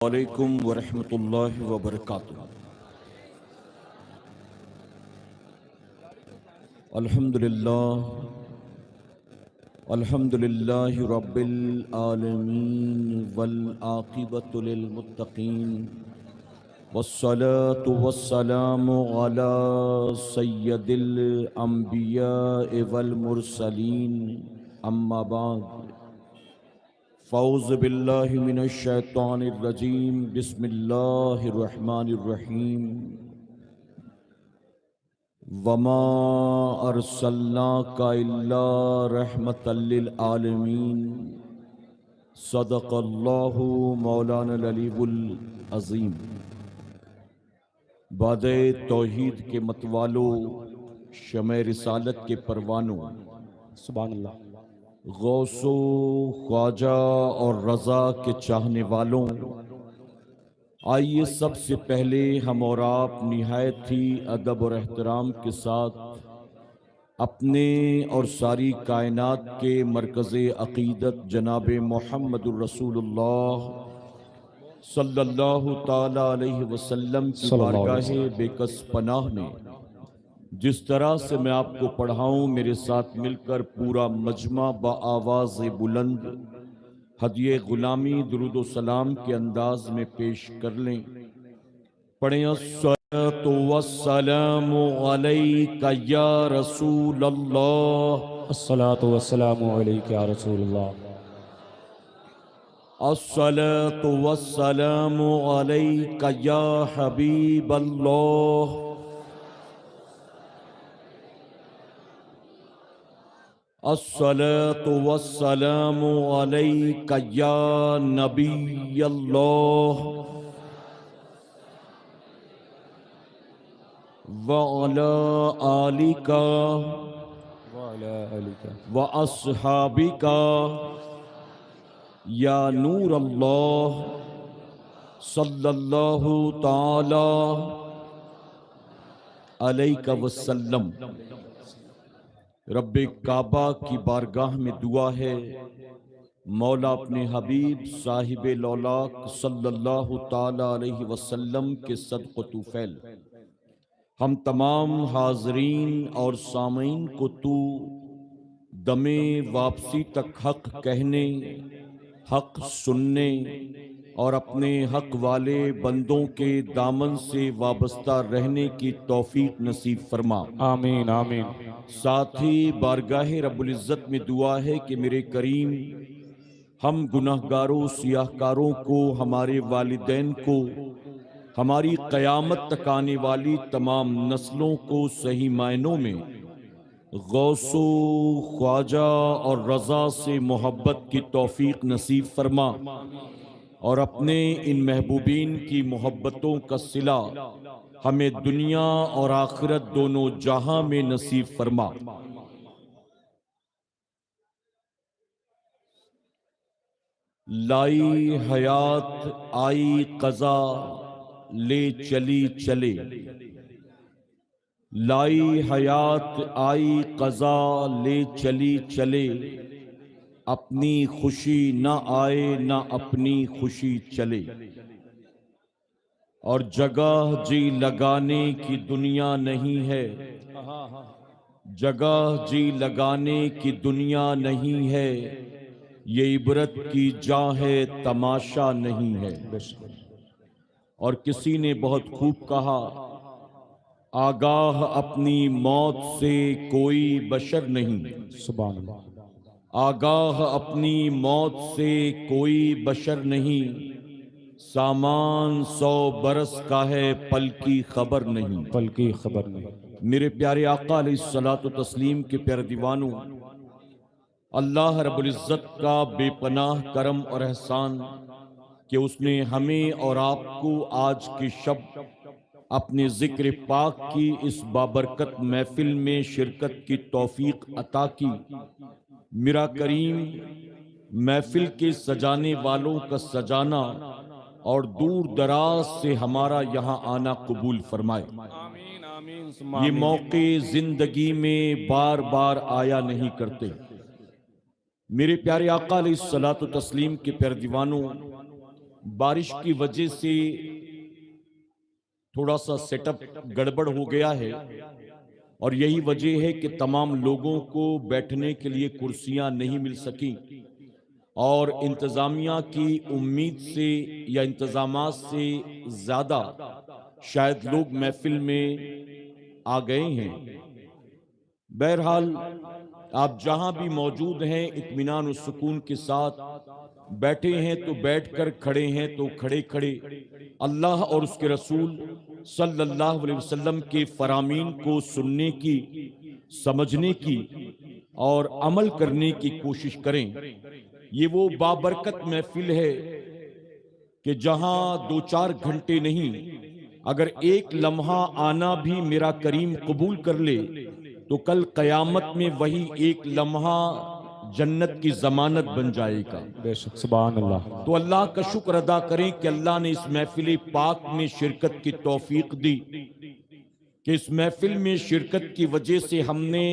علیکم ورحمۃ اللہ وبرکاتہ۔ الحمدللہ رب العالمین والعاقبۃ للمتقین والصلاة والسلام علی سید الانبیاء والمرسلین اما بعد فاعوذ باللہ من الشیطان الرجیم بسم اللہ الرحمن الرحیم وما ارسلناک الا رحمۃ للعالمین صدق اللہ مولانا العلی العظیم۔ باد توحید کے متوالو، شمع رسالت کے پروانوں، سبحان اللہ، غوث و خواجہ اور رضا کے چاہنے والوں، آئیے سب سے پہلے ہم اور آپ نہایت ہی ادب اور احترام کے ساتھ اپنے اور ساری کائنات کے مرکز عقیدت جناب محمد الرسول اللہ صلی اللہ تعالی علیہ وسلم کی صلی اللہ علیہ بارگاہ بے کس پناہ میں جس طرح سے میں آپ کو پڑھاؤں، میرے ساتھ مل کر پورا مجمع بآواز بلند ہدیہ غلامی درود و سلام کے انداز میں پیش کر لیں۔ پڑھیں الصلاۃ والسلام علیک یا رسول اللہ، الصلاۃ والسلام علیک یا رسول اللہ، الصلاۃ والسلام علیک یا حبیب اللہ، الصلاۃ والسلام علیک یا نبی اللہ وعلی آلک وعلی آلک واصحابک یا نور اللہ صلی اللہ تعالی علیہ وسلم۔ رب کعبہ کی بارگاہ میں دعا ہے، مولا اپنے حبیب صاحب لولاک صلی اللہ تعالی علیہ وسلم کے صدق و طفیل ہم تمام حاضرین اور سامعین کو تو دم واپسی تک حق کہنے، حق سننے اور اپنے حق والے بندوں کے دامن سے وابستہ رہنے کی توفیق نصیب فرما۔ آمین آمین۔ ساتھ ہی بارگاہ رب العزت میں دعا ہے کہ میرے کریم ہم گناہگاروں سیاہ کاروں کو، ہمارے والدین کو، ہماری قیامت تک آنے والی تمام نسلوں کو صحیح معنوں میں غوث و خواجہ اور رضا سے محبت کی توفیق نصیب فرما، اور اپنے ان محبوبین کی محبتوں کا صلہ ہمیں دنیا اور آخرت دونوں جہاں میں نصیب فرما۔ لائی حیات آئی قضا لے چلی چلے، لائی حیات آئی قضا لے چلی چلے، اپنی خوشی نہ آئے نہ اپنی خوشی چلے، اور جگہ جی لگانے کی دنیا نہیں ہے، جگہ جی لگانے کی دنیا نہیں ہے، یہ عبرت کی جا ہے تماشا نہیں ہے۔ اور کسی نے بہت خوب کہا، آگاہ اپنی موت سے کوئی بشر نہیں، سبحان اللہ، آگاہ اپنی موت سے کوئی بشر نہیں، سامان 100 برس کا ہے پل کی خبر نہیں۔ پل کی خبر نہیں۔ میرے پیارے آقا علیہ الصلوۃ والتسلیم کے پیارے دیوانوں، اللہ رب العزت کا بے پناہ کرم اور احسان کہ اس نے ہمیں اور آپ کو آج کی شب اپنے ذکر پاک کی اس بابرکت محفل میں شرکت کی توفیق عطا کی۔ میرا کریم محفل کے سجانے والوں کا سجانا اور دور دراز سے ہمارا یہاں آنا قبول فرمائے۔ آمین آمین۔ یہ موقع زندگی میں بار بار آیا نہیں کرتے۔ میرے پیارے آقا علیہ الصلوۃ والتسلیم کے پیارے دیوانوں، بارش کی وجہ سے تھوڑا سا سیٹ اپ گڑبڑ ہو گیا ہے، اور یہی وجہ ہے کہ تمام لوگوں کو بیٹھنے کے لیے کرسیاں نہیں مل سکیں، اور انتظامیہ کی امید سے یا انتظامات سے زیادہ شاید لوگ محفل میں آ گئے ہیں۔ بہرحال آپ جہاں بھی موجود ہیں اطمینان و سکون کے ساتھ بیٹھے ہیں تو بیٹھ کر، کھڑے ہیں تو کھڑے کھڑے اللہ اور اس کے رسول صلی اللہ علیہ وسلم کے فرامین کو سننے کی، سمجھنے کی اور عمل کرنے کی کوشش کریں۔ یہ وہ بابرکت محفل ہے کہ جہاں 2-4 گھنٹے نہیں، اگر ایک لمحہ آنا بھی میرا کریم قبول کر لے تو کل قیامت میں وہی ایک لمحہ جنت کی ضمانت بن جائے گا۔ بے شک، سبحان اللہ۔ تو اللہ کا شکر ادا کریں کہ اللہ نے اس محفل پاک میں شرکت کی توفیق دی، کہ اس محفل میں شرکت کی وجہ سے ہم نے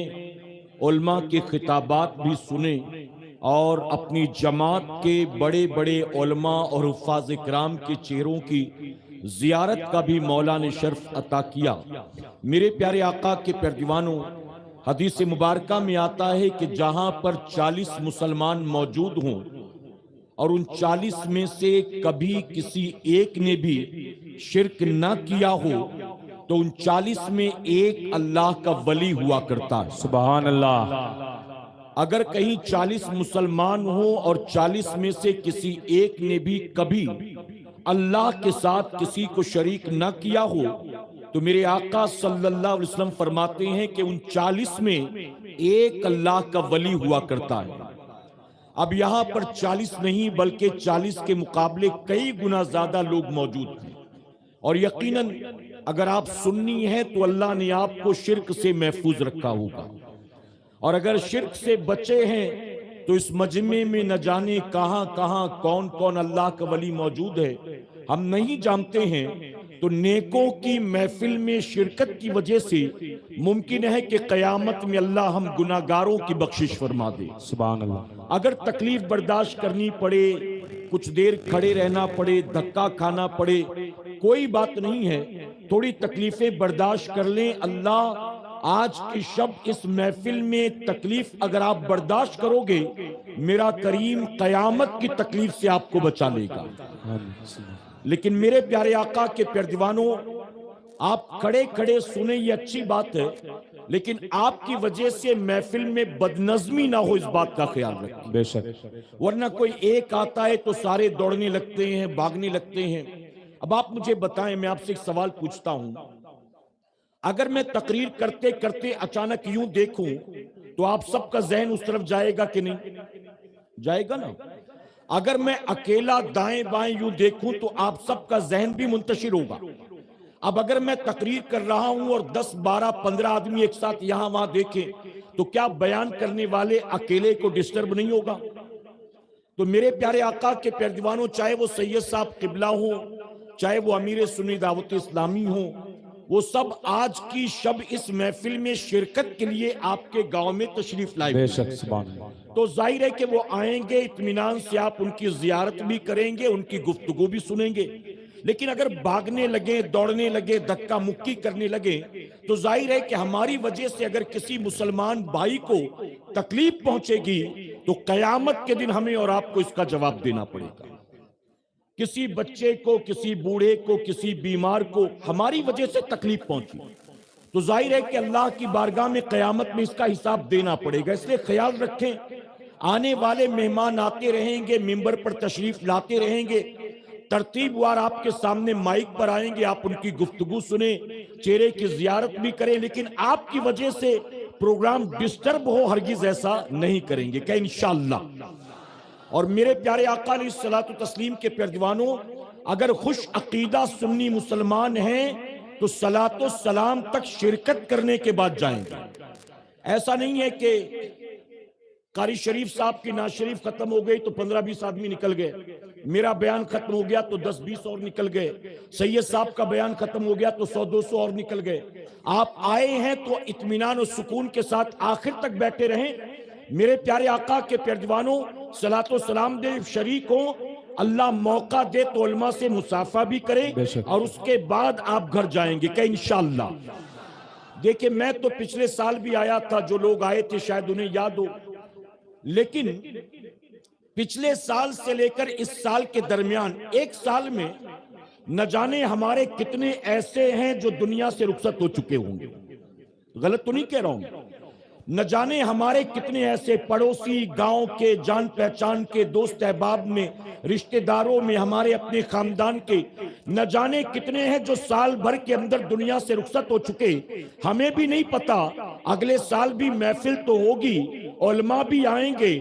علماء کے خطابات بھی سنے، اور اپنی جماعت کے بڑے بڑے علماء اور حفاظ کرام کے چہروں کی زیارت کا بھی مولا نے شرف عطا کیا۔ میرے پیارے آقا کے پیردیوانوں، حدیث مبارکہ میں آتا ہے کہ جہاں پر 40 مسلمان موجود ہوں اور ان 40 میں سے کبھی کسی ایک نے بھی شرک نہ کیا ہو تو ان 40 میں ایک اللہ کا ولی ہوا کرتا ہے۔ سبحان اللہ۔ اگر کہیں 40 مسلمان ہوں اور 40 میں سے کسی ایک نے بھی کبھی اللہ کے ساتھ کسی کو شریک نہ کیا ہو تو میرے آقا صلی اللہ علیہ وسلم فرماتے ہیں کہ ان 40 میں ایک اللہ کا ولی ہوا کرتا ہے۔ اب یہاں پر 40 نہیں بلکہ 40 کے مقابلے کئی گنا زیادہ لوگ موجود ہیں، اور یقیناً اگر آپ سنی ہیں تو اللہ نے آپ کو شرک سے محفوظ رکھا ہوگا، اور اگر شرک سے بچے ہیں تو اس مجمع میں نہ جانے کہاں کہاں کون کون اللہ کا ولی موجود ہے ہم نہیں جانتے ہیں۔ تو نیکوں کی محفل میں شرکت کی وجہ سے ممکن ہے کہ قیامت میں اللہ ہم گناہگاروں کی بخشش فرما دے۔ سبحان اللہ۔ اگر تکلیف برداشت کرنی پڑے، کچھ دیر کھڑے رہنا پڑے، دھکا کھانا پڑے، کوئی بات نہیں ہے، تھوڑی تکلیفیں برداشت کر لیں۔ اللہ آج کی شب اس محفل میں تکلیف اگر آپ برداشت کرو گے، میرا کریم قیامت کی تکلیف سے آپ کو بچا لے گا۔ لیکن میرے پیارے آقا کے پیردیوانوں، آپ کھڑے کھڑے سنیں یہ اچھی بات ہے، لیکن آپ کی وجہ سے محفل میں بدنظمی نہ ہو، اس بات کا خیال رکھیں۔ بے شک۔ ورنہ کوئی ایک آتا ہے تو سارے دوڑنے لگتے ہیں، بھاگنے لگتے ہیں۔ اب آپ مجھے بتائیں، میں آپ سے ایک سوال پوچھتا ہوں، اگر میں تقریر کرتے کرتے اچانک یوں دیکھوں تو آپ سب کا ذہن اس طرف جائے گا کہ نہیں؟ جائے گا نا۔ اگر میں اکیلا دائیں بائیں یوں دیکھوں تو آپ سب کا ذہن بھی منتشر ہوگا۔ اب اگر میں تقریر کر رہا ہوں اور 10 12 15 آدمی ایک ساتھ یہاں وہاں دیکھیں تو کیا بیان کرنے والے اکیلے کو ڈسٹرب نہیں ہوگا؟ تو میرے پیارے آقا کے پیردیوانوں، چاہے وہ سید صاحب قبلہ ہوں، چاہے وہ امیر سنی دعوت اسلامی ہوں، وہ سب آج کی شب اس محفل میں شرکت کے لیے آپ کے گاؤں میں تشریف لائے بے ہوئے شک، ہیں۔ سبحان اللہ۔ تو ظاہر ہے کہ وہ آئیں گے، اطمینان سے آپ ان کی زیارت بھی کریں گے، ان کی گفتگو بھی سنیں گے۔ لیکن اگر بھاگنے لگے، دوڑنے لگے، دھکا مکی کرنے لگے تو ظاہر ہے کہ ہماری وجہ سے اگر کسی مسلمان بھائی کو تکلیف پہنچے گی تو قیامت کے دن ہمیں اور آپ کو اس کا جواب دینا پڑے گا۔ کسی بچے کو، کسی بوڑھے کو، کسی بیمار کو ہماری وجہ سے تکلیف پہنچی تو ظاہر ہے کہ اللہ کی بارگاہ میں قیامت میں اس کا حساب دینا پڑے گا۔ اس لیے خیال رکھیں، آنے والے مہمان آتے رہیں گے، ممبر پر تشریف لاتے رہیں گے، ترتیب وار آپ کے سامنے مائک پر آئیں گے، آپ ان کی گفتگو سنیں، چہرے کی زیارت بھی کریں، لیکن آپ کی وجہ سے پروگرام ڈسٹرب ہو ہرگز ایسا نہیں کریں گے کہ انشاءاللہ۔ اور میرے پیارے آقا علیہ الصلوۃ والتسلیم کے پیردیوانوں، اگر خوش عقیدہ سنی مسلمان ہیں تو صلاۃ و سلام تک شرکت کرنے کے بعد جائیں گے۔ ایسا نہیں ہے کہ قاری شریف صاحب کی نعت شریف ختم ہو گئی تو 15-20 آدمی نکل گئے، میرا بیان ختم ہو گیا تو 10-20 اور نکل گئے، سید صاحب کا بیان ختم ہو گیا تو 100-200 اور نکل گئے۔ آپ آئے ہیں تو اطمینان و سکون کے ساتھ آخر تک بیٹھے رہیں۔ میرے پیارے آقا کے پیردیوانوں، صلاۃ و سلام دے شریک ہوں اللہ موقع دے تو علماء سے مصافحہ بھی کریں بے شک۔ اور اس کے بعد آپ گھر جائیں گے کہ انشاءاللہ۔ دیکھیں میں تو پچھلے سال بھی آیا تھا، جو لوگ آئے تھے شاید انہیں یاد ہو، لیکن پچھلے سال سے لے کر اس سال کے درمیان ایک سال میں نہ جانے ہمارے کتنے ایسے ہیں جو دنیا سے رخصت ہو چکے ہوں گے۔ غلط تو نہیں کہہ رہا ہوں؟ نہ جانے ہمارے کتنے ایسے پڑوسی، گاؤں کے، جان پہچان کے، دوست احباب میں، رشتہ داروں میں، ہمارے اپنے خاندان کے نہ جانے کتنے ہیں جو سال بھر کے اندر دنیا سے رخصت ہو چکے۔ ہمیں بھی نہیں پتا اگلے سال بھی محفل تو ہوگی، علماء بھی آئیں گے،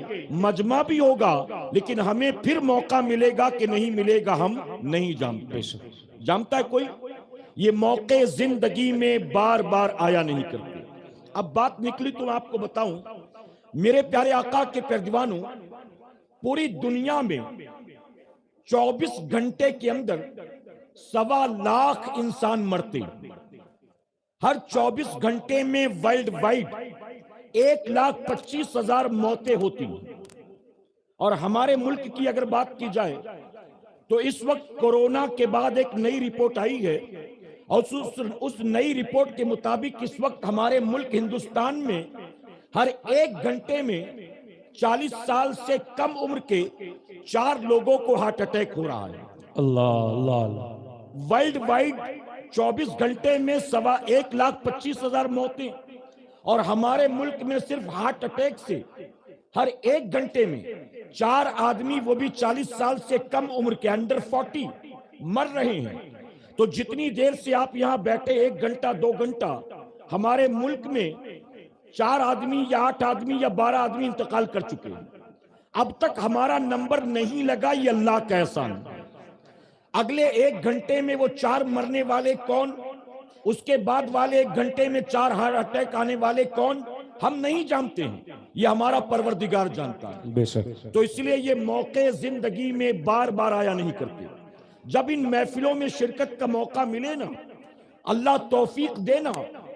مجمع بھی ہوگا، لیکن ہمیں پھر موقع ملے گا کہ نہیں ملے گا ہم نہیں جانتے۔ جانتا ہے کوئی؟ یہ موقع زندگی میں بار بار آیا نہیں کرتے۔ اب بات نکلی تو میں آپ کو بتاؤں، میرے پیارے آقا کے پیروانوں، پوری دنیا میں 24 گھنٹے کے اندر 1.25 لاکھ انسان مرتے ہیں۔ ہر 24 گھنٹے میں ورلڈ وائڈ 1,25,000 موتیں ہوتی ہیں۔ اور ہمارے ملک کی اگر بات کی جائے تو اس وقت کورونا کے بعد ایک نئی رپورٹ آئی ہے، اور اس نئی رپورٹ کے مطابق اس وقت ہمارے ملک ہندوستان میں ہر 1 گھنٹے میں 40 سال سے کم عمر کے 4 لوگوں کو ہارٹ اٹیک ہو رہا ہے۔ اللہ اللہ اللہ۔ ورلڈ وائڈ 24 گھنٹے میں 1,25,000 موتیں، اور ہمارے ملک میں صرف ہارٹ اٹیک سے ہر 1 گھنٹے میں 4 آدمی، وہ بھی 40 سال سے کم عمر کے، انڈر 40 مر رہے ہیں۔ تو جتنی دیر سے آپ یہاں بیٹھے 1 گھنٹہ 2 گھنٹہ، ہمارے ملک میں 4 آدمی یا 8 آدمی یا 12 آدمی انتقال کر چکے ہیں۔ اب تک ہمارا نمبر نہیں لگا، یہ اللہ کا احسان ہے۔ اگلے 1 گھنٹے میں وہ 4 مرنے والے کون، اس کے بعد والے 1 گھنٹے میں 4 ہارٹ اٹیک آنے والے کون، ہم نہیں جانتے ہیں، یہ ہمارا پروردگار جانتا ہے۔ بے شک۔ تو اس لیے یہ موقع زندگی میں بار بار آیا نہیں کرتے۔ جب ان محفلوں میں شرکت کا موقع ملے نا، اللہ توفیق دینا،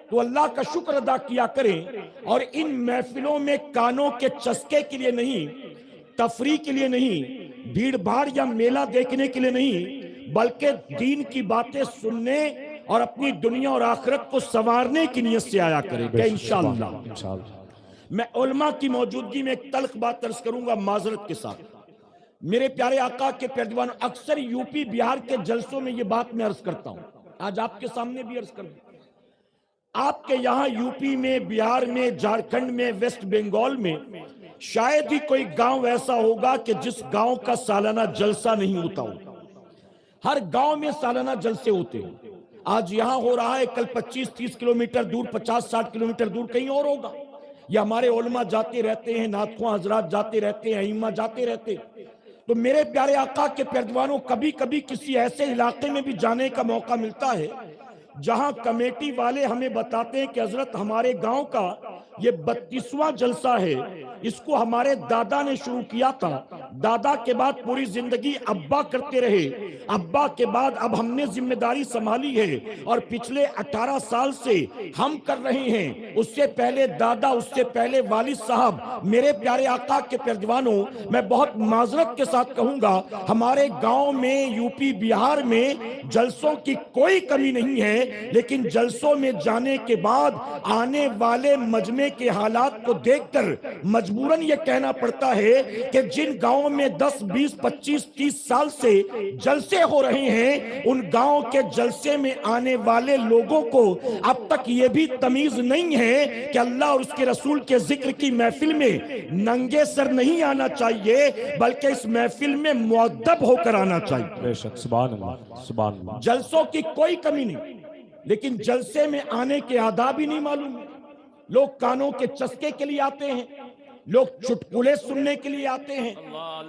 تو اللہ کا شکر ادا کیا کریں، اور ان محفلوں میں کانوں کے چسکے کے لیے نہیں، تفریح کے لیے نہیں، بھیڑ بھاڑ یا میلہ دیکھنے کے لیے نہیں، بلکہ دین کی باتیں سننے اور اپنی دنیا اور آخرت کو سنوارنے کی نیت سے آیا کریں کہ انشاءاللہ۔ میں علماء کی موجودگی میں ایک تلخ بات عرض کروں گا معذرت کے ساتھ۔ میرے پیارے آقا کے پیروان، اکثر یو پی بہار کے جلسوں میں یہ بات میں عرض کرتا ہوں، آج آپ کے سامنے بھی عرض کر دوں۔ آپ کے یہاں یو پی میں، بہار میں، جھارکھنڈ میں، ویسٹ بنگال میں شاید ہی کوئی گاؤں ایسا ہوگا کہ جس گاؤں کا سالانہ جلسہ نہیں ہوتا ہو۔ ہر گاؤں میں سالانہ جلسے ہوتے ہیں۔ آج یہاں ہو رہا ہے، کل 25-30 کلومیٹر دور، 50-60 کلومیٹر دور کہیں اور ہوگا۔ یہ ہمارے علماء جاتے رہتے ہیں، نعت خواں حضرات جاتے رہتے ہیں، ائمہ جاتے رہتے ہیں۔ تو میرے پیارے آقا کے پیروانوں، کبھی کبھی کسی ایسے علاقے میں بھی جانے کا موقع ملتا ہے جہاں کمیٹی والے ہمیں بتاتے ہیں کہ حضرت ہمارے گاؤں کا یہ 32واں جلسہ ہے، اس کو ہمارے دادا نے شروع کیا تھا، دادا کے بعد پوری زندگی ابا کرتے رہے، ابا کے بعد اب ہم نے ذمہ داری سنبھالی ہے، اور پچھلے 18 سال سے ہم کر رہے ہیں، اس سے پہلے دادا، اس سے پہلے والد صاحب۔ میرے پیارے آقا کے پیروانوں، میں بہت معذرت کے ساتھ کہوں گا، ہمارے گاؤں میں، یو پی بہار میں جلسوں کی کوئی کمی نہیں ہے، لیکن جلسوں میں جانے کے بعد آنے والے مجمع کے حالات کو دیکھ کر مجبوراً یہ کہنا پڑتا ہے کہ جن گاؤں میں 10 20 25 30 سال سے جلسے ہو رہے ہیں، ان گاؤں کے جلسے میں آنے والے لوگوں کو اب تک یہ بھی تمیز نہیں ہے کہ اللہ اور اس کے رسول کے ذکر کی محفل میں ننگے سر نہیں آنا چاہیے، بلکہ اس محفل میں مؤدب ہو کر آنا چاہیے۔ بے شک، سبحان اللہ، سبحان اللہ۔ جلسوں کی کوئی کمی نہیں، لیکن جلسے میں آنے کے آداب ہی نہیں معلوم۔ لوگ کانوں کے چسکے کے لیے آتے ہیں، لوگ چٹکلے سننے کے لیے آتے ہیں،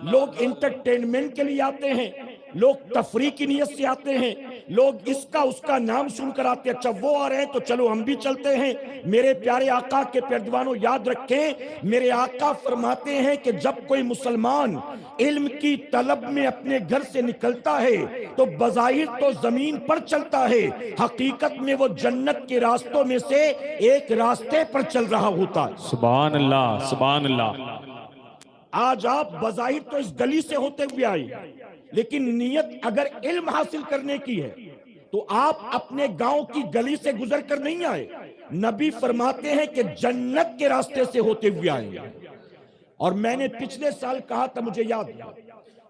لوگ انٹرٹینمنٹ کے لیے آتے ہیں، لوگ تفریح کی نیت سے آتے ہیں، لوگ اس کا نام سن کر آتے ہیں، اچھا وہ آ رہے ہیں تو چلو ہم بھی چلتے ہیں۔ میرے پیارے آقا کے پیروانوں، یاد رکھیں، میرے آقا فرماتے ہیں کہ جب کوئی مسلمان علم کی طلب میں اپنے گھر سے نکلتا ہے تو بظاہر تو زمین پر چلتا ہے، حقیقت میں وہ جنت کے راستوں میں سے ایک راستے پر چل رہا ہوتا ہے۔ سبحان اللہ، سبحان اللہ۔ آج آپ بظاہر تو اس گلی سے ہوتے ہوئے آئے، لیکن نیت اگر علم حاصل کرنے کی ہے تو آپ اپنے گاؤں کی گلی سے گزر کر نہیں آئے. نبی فرماتے ہیں کہ جنت کے راستے سے ہوتے ہوئے آئیں گے. اور میں نے پچھلے سال کہا تھا، مجھے یاد ہے،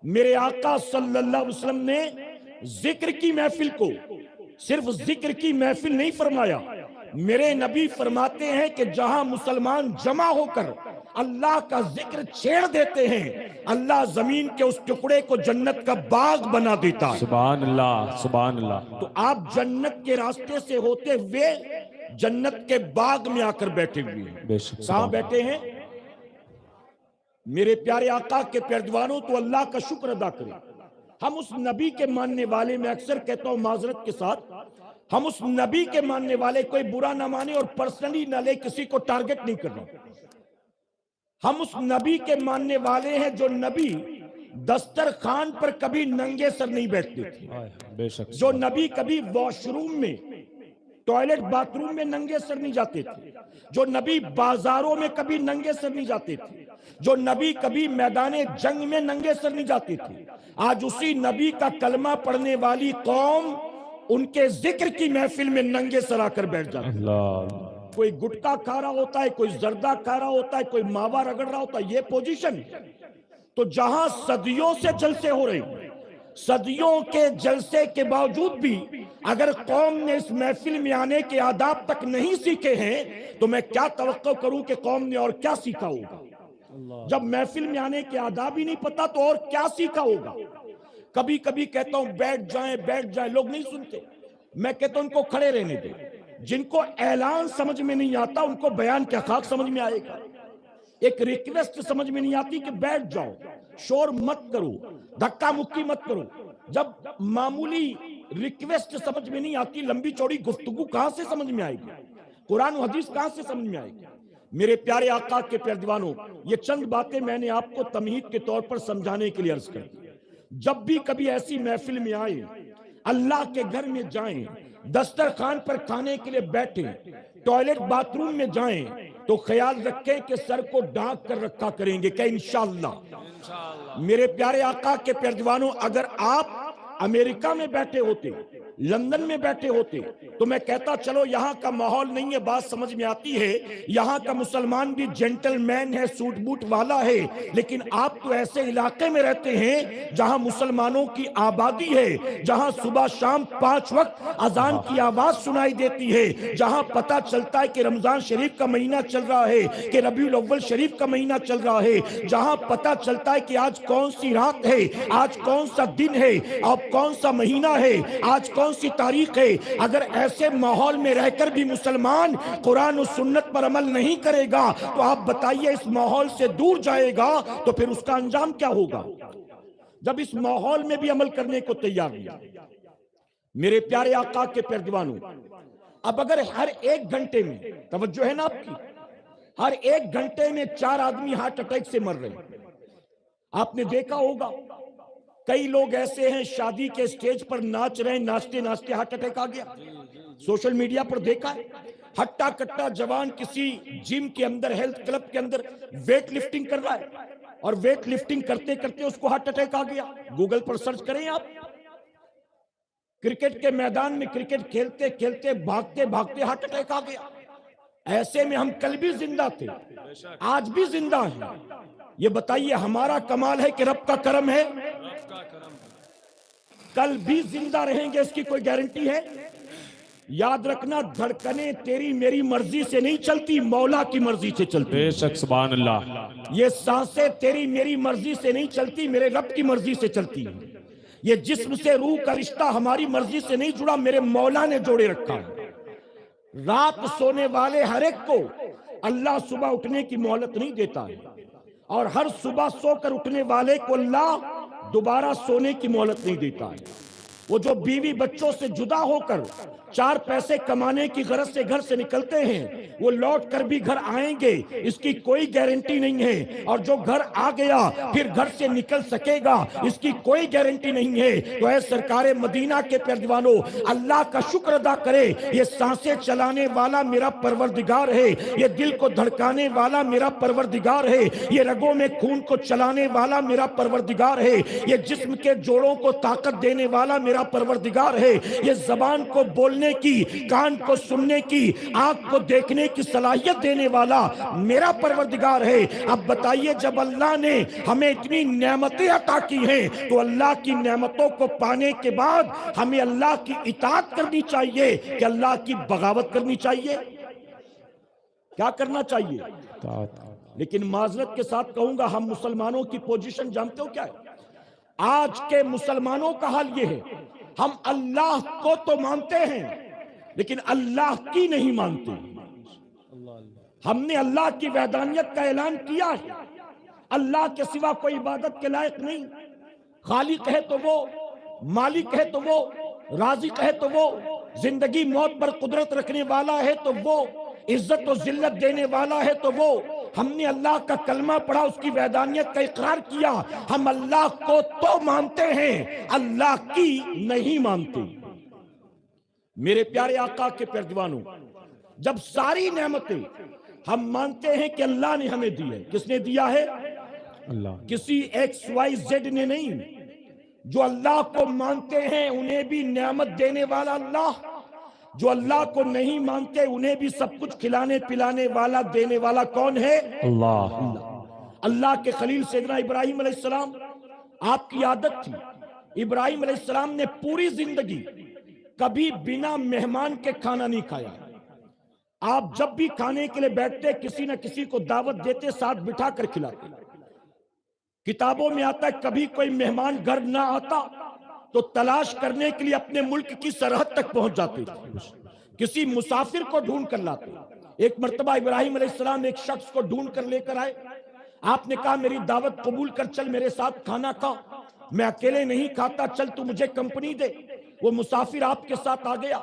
میرے آقا صلی اللہ علیہ وسلم نے ذکر کی محفل کو صرف ذکر کی محفل نہیں فرمایا. میرے نبی فرماتے ہیں کہ جہاں مسلمان جمع ہو کر اللہ کا ذکر چھیڑ دیتے ہیں، اللہ زمین کے اس ٹکڑے کو جنت کا باغ بنا دیتا ہے. سبحان اللہ سبحان اللہ. تو آپ جنت کے راستے سے ہوتے ہوئے جنت کے باغ میں آ کر بیٹھے ہوئے ہیں. بے شک کہاں بیٹھے ہیں؟ میرے پیارے آقا کے پیروانوں، تو اللہ کا شکر ادا کریں. ہم اس نبی کے ماننے والے، میں اکثر کہتا ہوں معذرت کے ساتھ، ہم اس نبی کے ماننے والے کوئی برا نہ مانے اور پرسنلی نہ لے، کسی کو ٹارگٹ نہیں کرنا. ہم اس نبی کے ماننے والے ہیں جو نبی دسترخوان پر کبھی ننگے سر نہیں بیٹھتے تھے، بے شک. جو نبی کبھی واش روم میں، ٹوائلٹ باتھ روم میں ننگے سر نہیں جاتے تھے، جو نبی بازاروں میں کبھی ننگے سر نہیں جاتے تھے، جو نبی کبھی میدان جنگ میں ننگے سر نہیں جاتے تھے. آج اسی نبی کا کلمہ پڑھنے والی قوم ان کے ذکر کی محفل میں ننگے سر آ کر بیٹھ جاتی ہے. اللہ. کوئی گٹکا کھا رہا ہوتا ہے، کوئی زردہ کھا رہا ہوتا ہے، کوئی ماوا رگڑ رہا ہوتا ہے. یہ پوزیشن. تو جہاں صدیوں سے جلسے ہو رہے ہیں، صدیوں کے جلسے کے باوجود بھی اگر قوم نے اس محفل میں آنے کے آداب تک نہیں سیکھے ہیں تو میں کیا توقع کروں کہ قوم نے اور کیا سیکھا ہوگا. جب محفل میں آنے کے آداب ہی نہیں پتا تو اور کیا سیکھا ہوگا. کبھی کبھی کہتا ہوں بیٹھ جائیں، لوگ نہیں سنتے. میں کہتا ہوں ان کو کھڑے رہنے دیں. جن کو اعلان سمجھ میں نہیں آتا ان کو بیان کیا خاک سمجھ میں آئے گا. ایک ریکویسٹ سمجھ میں نہیں آتی کہ بیٹھ جاؤ، شور مت کرو، دھکا مکی مت کرو. جب معمولی ریکویسٹ سمجھ میں نہیں آتی، لمبی چوڑی گفتگو کہاں سے سمجھ میں آئے گی؟ قرآن و حدیث کہاں سے سمجھ میں آئے گی؟ میرے پیارے آقا کے پیارے دیوانوں، یہ چند باتیں میں نے آپ کو تمہید کے طور پر سمجھانے کے لیے عرض کر دی. جب بھی کبھی ایسی محفل میں آئیں، اللہ کے گھر میں جائیں، دسترخوان پر کھانے کے لیے بیٹھیں، ٹوائلٹ باتھ روم میں جائیں، تو خیال رکھیں کہ سر کو ڈھانک کر رکھا کریں گے کہ انشاءاللہ. میرے پیارے آقا کے پیارے دیوانوں، اگر آپ امریکہ میں بیٹھے ہوتے، لندن میں بیٹھے ہوتے تو میں کہتا چلو یہاں کا ماحول نہیں ہے، بات سمجھ میں آتی ہے، یہاں کا مسلمان بھی جنٹل مین ہے، سوٹ بوٹ والا ہے. لیکن آپ تو ایسے علاقے میں رہتے ہیں جہاں مسلمانوں کی آبادی ہے، جہاں صبح شام 5 وقت اذان کی آواز سنائی دیتی ہے، جہاں پتہ چلتا ہے کہ رمضان شریف کا مہینہ چل رہا ہے، کہ ربیع الاول شریف کا مہینہ چل رہا ہے، جہاں پتہ چلتا ہے کہ آج کون سی رات ہے، آج کون سا دن ہے، اب کون سا مہینہ ہے، آج کون سی تاریخ ہے. اگر ایسے ماحول میں رہ کر بھی مسلمان قرآن و سنت پر عمل نہیں کرے گا تو آپ بتائیے اس ماحول سے دور جائے گا تو پھر اس کا انجام کیا ہوگا؟ جب اس ماحول میں بھی عمل کرنے کو تیار نہیں. میرے پیارے آقا کے پیارے دیوانوں، اب اگر ہر 1 گھنٹے میں، توجہ ہے نا آپ کی، ہر 1 گھنٹے میں 4 آدمی ہارٹ اٹیک سے مر رہے ہیں. آپ نے دیکھا ہوگا کئی لوگ ایسے ہیں شادی کے سٹیج پر ناچ رہے ہیں، ناچتے ناچتے ہارٹ اٹیک آ گیا. سوشل میڈیا پر دیکھا ہے، ہٹا کٹا جوان کسی جم کے اندر، ہیلتھ کلب کے اندر ویٹ لفٹنگ کر رہا ہے اور ویٹ لفٹنگ کرتے کرتے اس کو ہارٹ اٹیک آ گیا. گوگل پر سرچ کریں آپ. کرکٹ کے میدان میں کرکٹ کھیلتے کھیلتے بھاگتے بھاگتے ہارٹ اٹیک آ گیا. ایسے میں ہم کل بھی زندہ تھے، آج بھی زندہ ہیں. یہ بتائیے ہمارا کمال ہے کہ رب کا کرم ہے؟ کل بھی زندہ رہیں گے اس کی کوئی گارنٹی ہے؟ یاد رکھنا، دھڑکنیں تیری میری مرضی سے نہیں چلتی، مولا کی مرضی سے چلتی. بے شک سبحان اللہ. یہ سانسیں تیری میری مرضی سے نہیں چلتی، میرے رب کی مرضی سے چلتی. یہ جسم سے روح کا رشتہ ہماری مرضی سے نہیں جڑا، میرے مولا نے جوڑے رکھا. رات سونے والے ہر ایک کو اللہ صبح اٹھنے کی مہلت نہیں دیتا ہے، اور ہر صبح سو کر اٹھنے والے کو اللہ دوبارہ سونے کی مہلت نہیں دیتا ہے. وہ جو بیوی بچوں سے جدا ہو کر 4 پیسے کمانے کی غرض سے گھر سے نکلتے ہیں، وہ لوٹ کر بھی گھر آئیں گے اس کی کوئی گارنٹی نہیں ہے، اور جو گھر آ گیا پھر گھر سے نکل سکے گا اس کی کوئی گارنٹی نہیں ہے۔ تو اے سرکار مدینہ کے پیروانوں، اللہ کا شکر ادا کرے، یہ سانسیں چلانے والا میرا پروردگار ہے، یہ دل کو دھڑکانے والا میرا پروردگار ہے، یہ رگوں میں خون کو چلانے والا میرا پروردگار ہے، یہ جسم کے جوڑوں کو طاقت دینے والا میرا پروردگار ہے، یہ زبان کو بولنے کی، کان کو سننے کی، آنکھ کو دیکھنے کی صلاحیت دینے والا میرا پروردگار ہے۔ اب بتائیے جب اللہ نے ہمیں اتنی نعمتیں عطا کی ہیں تو اللہ کی نعمتوں کو پانے کے بعد ہمیں اللہ کی اطاعت کرنی چاہیے کہ اللہ کی بغاوت کرنی چاہیے؟ کیا کرنا چاہیے؟ لیکن معذرت کے ساتھ کہوں گا، ہم مسلمانوں کی پوزیشن جانتے ہو کیا ہے؟ آج کے مسلمانوں کا حال یہ ہے، ہم اللہ کو تو مانتے ہیں لیکن اللہ کی نہیں مانتے۔ ہم نے اللہ کی وحدانیت کا اعلان کیا ہے، اللہ کے سوا کوئی عبادت کے لائق نہیں، خالق ہے تو وہ، مالک ہے تو وہ، رازق ہے تو وہ، زندگی موت پر قدرت رکھنے والا ہے تو وہ، عزت و ذلت دینے والا ہے تو وہ۔ ہم نے اللہ کا کلمہ پڑھا، اس کی وحدانیت کا اقرار کیا، ہم اللہ کو تو مانتے ہیں، اللہ کی نہیں مانتے۔ میرے پیارے آقا کے پیروانوں، جب ساری نعمتیں ہم مانتے ہیں کہ اللہ نے ہمیں دی ہے، کس نے دیا ہے؟ اللہ۔ کسی ایکس وائی زیڈ نے نہیں۔ جو اللہ کو مانتے ہیں انہیں بھی نعمت دینے والا اللہ، جو اللہ کو نہیں مانتے انہیں بھی سب کچھ کھلانے پلانے والا دینے والا کون ہے؟ اللہ۔ اللہ کے خلیل سیدنا ابراہیم علیہ السلام، آپ کی عادت تھی، ابراہیم علیہ السلام نے پوری زندگی کبھی بنا مہمان کے کھانا نہیں کھایا۔ آپ جب بھی کھانے کے لیے بیٹھتے کسی نہ کسی کو دعوت دیتے، ساتھ بٹھا کر کھلاتے۔ کتابوں میں آتا ہے کبھی کوئی مہمان گھر نہ آتا تو تلاش کرنے کے لیے اپنے ملک کی سرحد تک پہنچ جاتے تھے، کسی مسافر کو ڈھونڈ کر لاتے۔ ایک مرتبہ ابراہیم علیہ السلام ایک شخص کو ڈھونڈ کر لے کر آئے، آپ نے کہا میری دعوت قبول کر، چل میرے ساتھ کھانا کھا، میں اکیلے نہیں کھاتا، چل تو مجھے کمپنی دے۔ وہ مسافر آپ کے ساتھ آ گیا،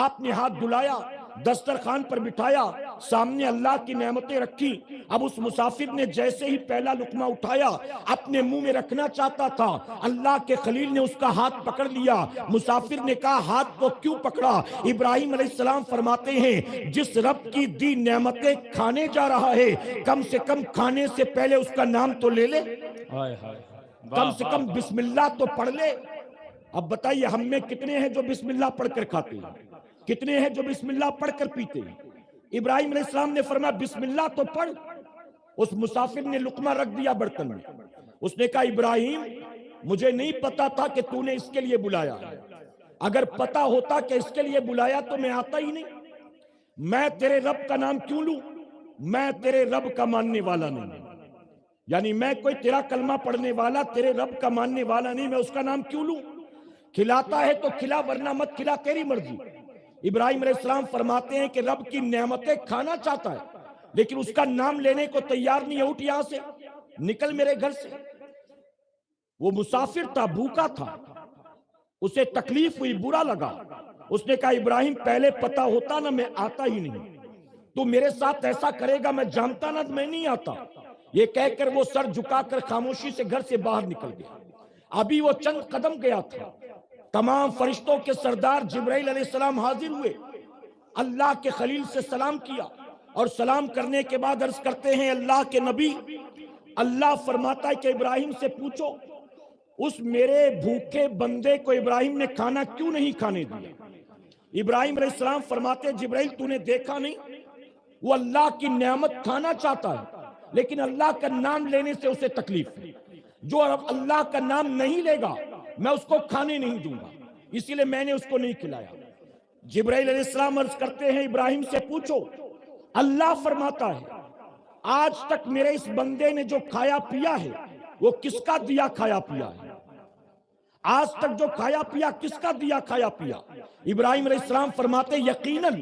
آپ نے ہاتھ دھلایا، دسترخوان پر بٹھایا، سامنے اللہ کی نعمتیں رکھی۔ اب اس مسافر نے جیسے ہی پہلا لقمہ اٹھایا اپنے منہ میں رکھنا چاہتا تھا، اللہ کے خلیل نے اس کا ہاتھ پکڑ لیا۔ مسافر نے کہا ہاتھ کو کیوں پکڑا؟ ابراہیم علیہ السلام فرماتے ہیں جس رب کی دی نعمتیں کھانے جا رہا ہے، کم سے کم کھانے سے پہلے اس کا نام تو لے لے، کم سے کم بسم اللہ تو پڑھ لے۔ اب بتائیے ہم میں کتنے ہیں جو بسم اللہ پڑھ کر کھاتے ہیں، کتنے ہیں جو بسم اللہ پڑھ کر پیتے ہیں؟ ابراہیم علیہ السلام نے فرمایا بسم اللہ تو پڑھ۔ اس مسافر نے لقمہ رکھ دیا برتن میں، اس نے کہا ابراہیم مجھے نہیں پتا تھا کہ تو نے اس کے لیے بلایا، اگر پتا ہوتا کہ اس کے لیے بلایا تو میں آتا ہی نہیں۔ میں تیرے رب کا نام کیوں لوں؟ میں تیرے رب کا ماننے والا نہیں، یعنی میں کوئی تیرا کلمہ پڑھنے والا، تیرے رب کا ماننے والا نہیں، میں اس کا نام کیوں لوں؟ کھلاتا ہے تو کھلا ورنہ مت کھلا، تیری مرضی۔ ابراہیم علیہ السلام فرماتے ہیں کہ رب کی نعمتیں کھانا چاہتا ہے لیکن اس کا نام لینے کو تیار نہیں ہے، اٹھ یہاں سے، نکل میرے گھر سے۔ وہ مسافر تھا، بھوکا تھا، اسے تکلیف ہوئی، برا لگا، اس نے کہا ابراہیم پہلے پتا ہوتا نا میں آتا ہی نہیں، تو میرے ساتھ ایسا کرے گا، میں جانتا نا میں نہیں آتا۔ یہ کہہ کر وہ سر جھکا کر خاموشی سے گھر سے باہر نکل گیا۔ ابھی وہ چند قدم گیا تھا، تمام فرشتوں کے سردار جبرائیل علیہ السلام حاضر ہوئے، اللہ کے خلیل سے سلام کیا، اور سلام کرنے کے بعد عرض کرتے ہیں اللہ کے نبی، اللہ فرماتا ہے کہ ابراہیم سے پوچھو اس میرے بھوکے بندے کو ابراہیم نے کھانا کیوں نہیں کھانے دیا؟ ابراہیم علیہ السلام فرماتے جبرائیل تو نے دیکھا نہیں، وہ اللہ کی نعمت کھانا چاہتا ہے لیکن اللہ کا نام لینے سے اسے تکلیف ہے، جو اللہ کا نام نہیں لے گا میں اس کو کھانے نہیں دوں گا، اسی لیے میں نے اس کو نہیں کھلایا۔ جبرائیل علیہ السلام عرض کرتے ہیں ابراہیم سے پوچھو، اللہ فرماتا ہے آج تک میرے اس بندے نے جو کھایا پیا ہے وہ کس کا دیا کھایا پیا ہے؟ آج تک جو کھایا پیا کس کا دیا کھایا پیا؟ ابراہیم علیہ السلام فرماتے یقیناً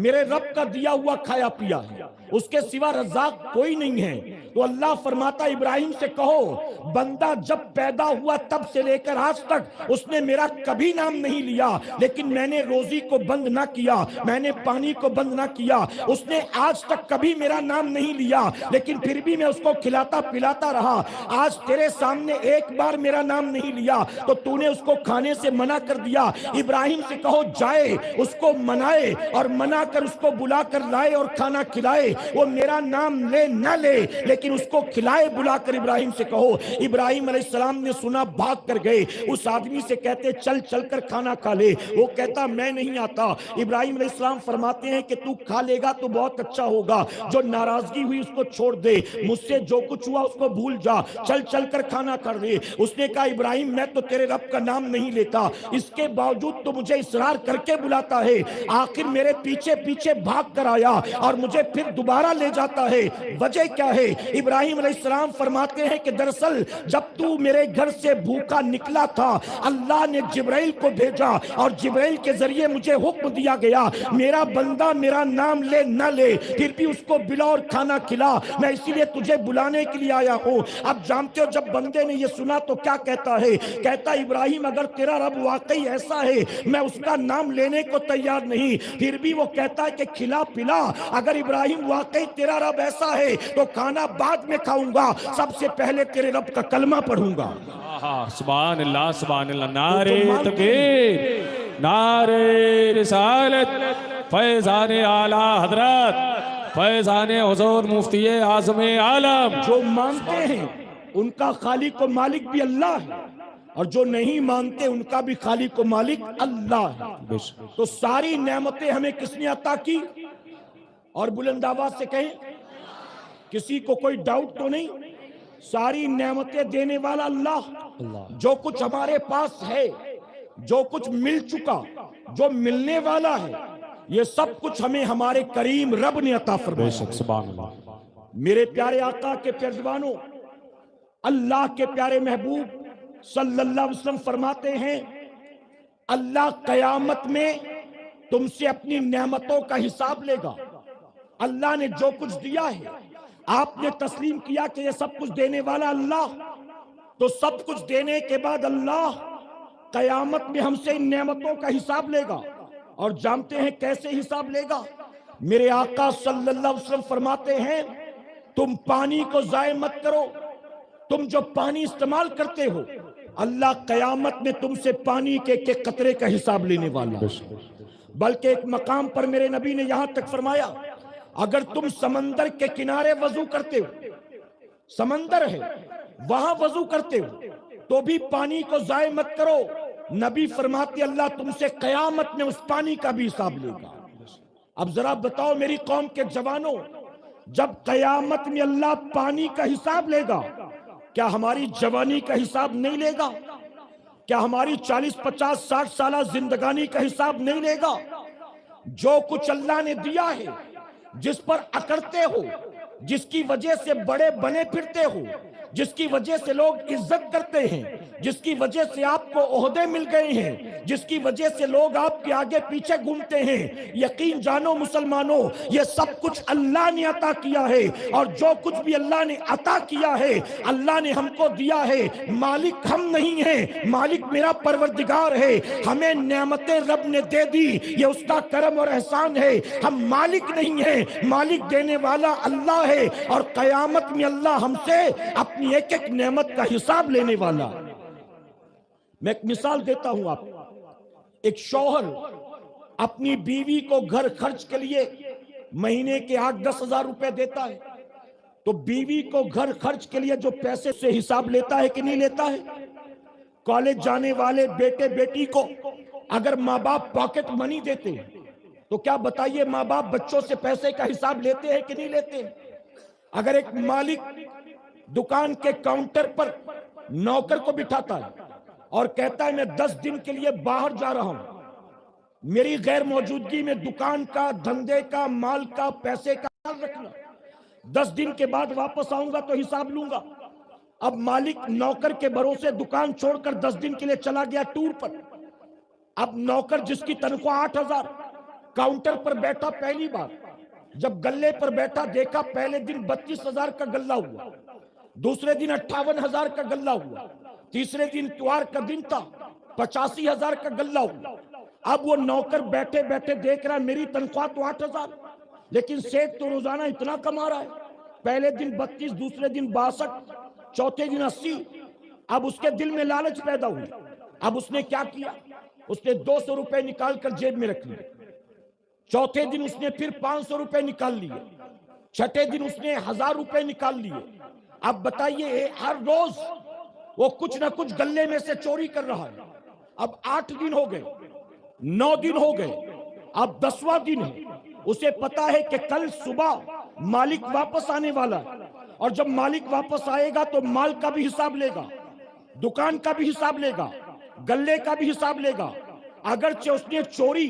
میرے رب کا دیا ہوا کھایا پیا ہے، اس کے سوا رزاق کوئی نہیں ہے، تو اللہ فرماتا ابراہیم سے کہو بندہ جب پیدا ہوا تب سے لے کر آج تک اس نے میرا کبھی نام نہیں لیا، لیکن میں نے روزی کو بند نہ کیا، میں نے پانی کو بند نہ کیا، اس نے آج تک کبھی میرا نام نہیں لیا، لیکن پھر بھی میں اس کو کھلاتا پلاتا رہا۔ آج تیرے سامنے ایک بار میرا نام نہیں لیا تو تو نے اس کو کھانے سے منع کر دیا۔ ابراہیم سے کہو جائے اس کو منائے اور منا کر اس کو بلا کر لائے اور کھانا کھلائے، وہ میرا نام لے نہ لے لیکن اس کو کھلائے بلا کر۔ ابراہیم سے کہو۔ ابراہیم علیہ السلام نے سنا، بھاگ کر گئے، اس آدمی سے کہتے چل چل کر کھانا کھا لے، وہ کہتا میں نہیں آتا۔ ابراہیم علیہ السلام فرماتے ہیں کہ تو کھا لے گا تو بہت اچھا ہوگا، جو ناراضگی ہوئی اس کو چھوڑ دے، مجھ سے جو کچھ ہوا اس کو بھول جا، چل چل کر کھانا کر دے۔ اس نے کہا ابراہیم میں تو تیرے رب کا نام نہیں لیتا، اس کے باوجود تو مجھے اصرار کر کے بلاتا ہے، آخر میرے پیچھے پیچھے بھاگ کر آیا اور مجھے پھر دوبارہ لے جاتا ہے، وجہ کیا ہے؟ ابراہیم علیہ السلام فرماتے ہیں کہ دراصل جب تو میرے گھر سے بھوکا نکلا تھا، اللہ نے جبرائیل کو بھیجا اور جبرائیل کے ذریعے مجھے حکم دیا گیا میرا بندہ میرا نام لے نہ لے پھر بھی اس کو بلا اور کھانا کھلا، میں اسی لیے تجھے بلانے کے لیے آیا ہوں۔ اب جانتے ہو جب بندے نے یہ سنا تو کیا کہتا ہے؟ کہتا ابراہیم اگر تیرا رب واقعی ایسا ہے میں اس کا نام لینے کو تیار نہیں، پھر بھی وہ کہتا ہے کہ کھلا پلا۔ اگر ابراہیم واقعی تیرا رب ایسا ہے تو کھانا بعد میں کھاؤں گا، سب سے پہلے تیرے رب کا کلمہ پڑھوں گا۔ سبحان اللہ سبحان اللہ، نعرہ تکبیر، نعرہ رسالت، فیضان اعلی حضرت، فیضان حضور مفتی اعظم عالم۔ جو مانتے ہیں ان کا خالق و مالک بھی اللہ ہے، اور جو نہیں مانتے ان کا بھی خالق و مالک اللہ ہے۔ تو ساری نعمتیں ہمیں کس نے عطا کی؟ اور بلند آواز سے کہیں، کسی کو کوئی ڈاؤٹ تو نہیں؟ ساری نعمتیں دینے والا اللہ۔ جو کچھ ہمارے پاس ہے، جو کچھ مل چکا، جو ملنے والا ہے، یہ سب کچھ ہمیں ہمارے کریم رب نے عطا فرمایا۔ سبحان اللہ۔ میرے پیارے آقا کے پیروانوں، اللہ کے پیارے محبوب صلی اللہ علیہ وسلم فرماتے ہیں اللہ قیامت میں تم سے اپنی نعمتوں کا حساب لے گا۔ اللہ نے جو کچھ دیا ہے آپ نے تسلیم کیا کہ یہ سب کچھ دینے والا اللہ، تو سب کچھ دینے کے بعد اللہ قیامت میں ہم سے ان نعمتوں کا حساب لے گا۔ اور جانتے ہیں کیسے حساب لے گا؟ میرے آقا صلی اللہ علیہ وسلم فرماتے ہیں تم پانی کو ضائع مت کرو، تم جو پانی استعمال کرتے ہو اللہ قیامت میں تم سے پانی کے قطرے کا حساب لینے والا۔ بلکہ ایک مقام پر میرے نبی نے یہاں تک فرمایا اگر تم سمندر کے کنارے وضو کرتے ہو، سمندر ہے وہاں وضو کرتے ہو تو بھی پانی کو ضائع مت کرو، نبی فرماتے اللہ تم سے قیامت میں اس پانی کا بھی حساب لے گا۔ اب ذرا بتاؤ میری قوم کے جوانوں، جب قیامت میں اللہ پانی کا حساب لے گا کیا ہماری جوانی کا حساب نہیں لے گا؟ کیا ہماری 40 50 60 سالہ زندگانی کا حساب نہیں لے گا؟ جو کچھ اللہ نے دیا ہے، جس پر اکڑتے ہو، جس کی وجہ سے بڑے بنے پھرتے ہو، جس کی وجہ سے لوگ عزت کرتے ہیں، جس کی وجہ سے آپ کو عہدے مل گئے ہیں، جس کی وجہ سے لوگ آپ کے آگے پیچھے گھومتے ہیں، یقین جانو مسلمانوں یہ سب کچھ اللہ نے عطا کیا ہے۔ اور جو کچھ بھی اللہ نے عطا کیا ہے اللہ نے ہم کو دیا ہے، مالک ہم نہیں ہیں، مالک میرا پروردگار ہے۔ ہمیں نعمتیں رب نے دے دی، یہ اس کا کرم اور احسان ہے، ہم مالک نہیں ہیں، مالک دینے والا اللہ ہے۔ اور قیامت میں اللہ ہم سے اپنی ایک ایک نعمت کا حساب لینے والا۔ میں ایک مثال دیتا ہوں آپ کو۔ ایک شوہر اپنی بیوی کو گھر خرچ کے لیے مہینے کے 8-10 ہزار روپے دیتا ہے، تو بیوی کو گھر خرچ کے لیے جو پیسے سے حساب لیتا ہے کہ نہیں لیتا ہے؟ کالج جانے والے بیٹے بیٹی کو اگر ماں باپ پاکٹ منی دیتے ہیں تو کیا بتائیے ماں باپ بچوں سے پیسے کا حساب لیتے ہیں کہ نہیں لیتے ہیں؟ اگر ایک مالک دکان کے کاؤنٹر پر نوکر کو بٹھاتا ہے اور کہتا ہے میں 10 دن کے لیے باہر جا رہا ہوں، میری غیر موجودگی میں دکان کا، دھندے کا، مال کا، پیسے کا خیال رکھنا، 10 دن کے بعد واپس آؤں گا تو حساب لوں گا۔ اب مالک نوکر کے بھروسے دکان چھوڑ کر 10 دن کے لیے چلا گیا ٹور پر۔ اب نوکر جس کی تنخواہ 8,000 کاؤنٹر پر بیٹھا پہلی بار، جب گلے پر بیٹھا دیکھا پہلے دن 32,000 کا گلہ ہوا، دوسرے دن 58,000 کا گلہ ہوا، تیسرے دن اتوار کا دن تھا 85,000 کا گلہ ہوا۔ اب وہ نوکر بیٹھے بیٹھے دیکھ رہا میری تنخواہ تو 8,000، لیکن سیٹ تو روزانہ اتنا کما رہا ہے، پہلے دن 32، دوسرے دن 62، چوتھے دن 80۔ اب اس کے دل میں لالچ پیدا ہوئی۔ اب اس نے کیا کیا؟ اس نے 200 روپے نکال کر جیب میں رکھ لیے، چوتھے دن اس نے پھر 500 روپے نکال لیے، چھٹے دن اس نے 1000 روپے نکال لیے۔ اب بتائیے ہر روز وہ کچھ نہ کچھ گلے میں سے چوری کر رہا ہے۔ اب 8 دن ہو گئے، 9 دن ہو گئے، اب 10واں دن ہے۔ اسے پتا ہے کہ کل صبح مالک واپس آنے والا ہے، اور جب مالک واپس آئے گا تو مال کا بھی حساب لے گا، دکان کا بھی حساب لے گا، گلے کا بھی حساب لے گا۔ اگرچہ اس نے چوری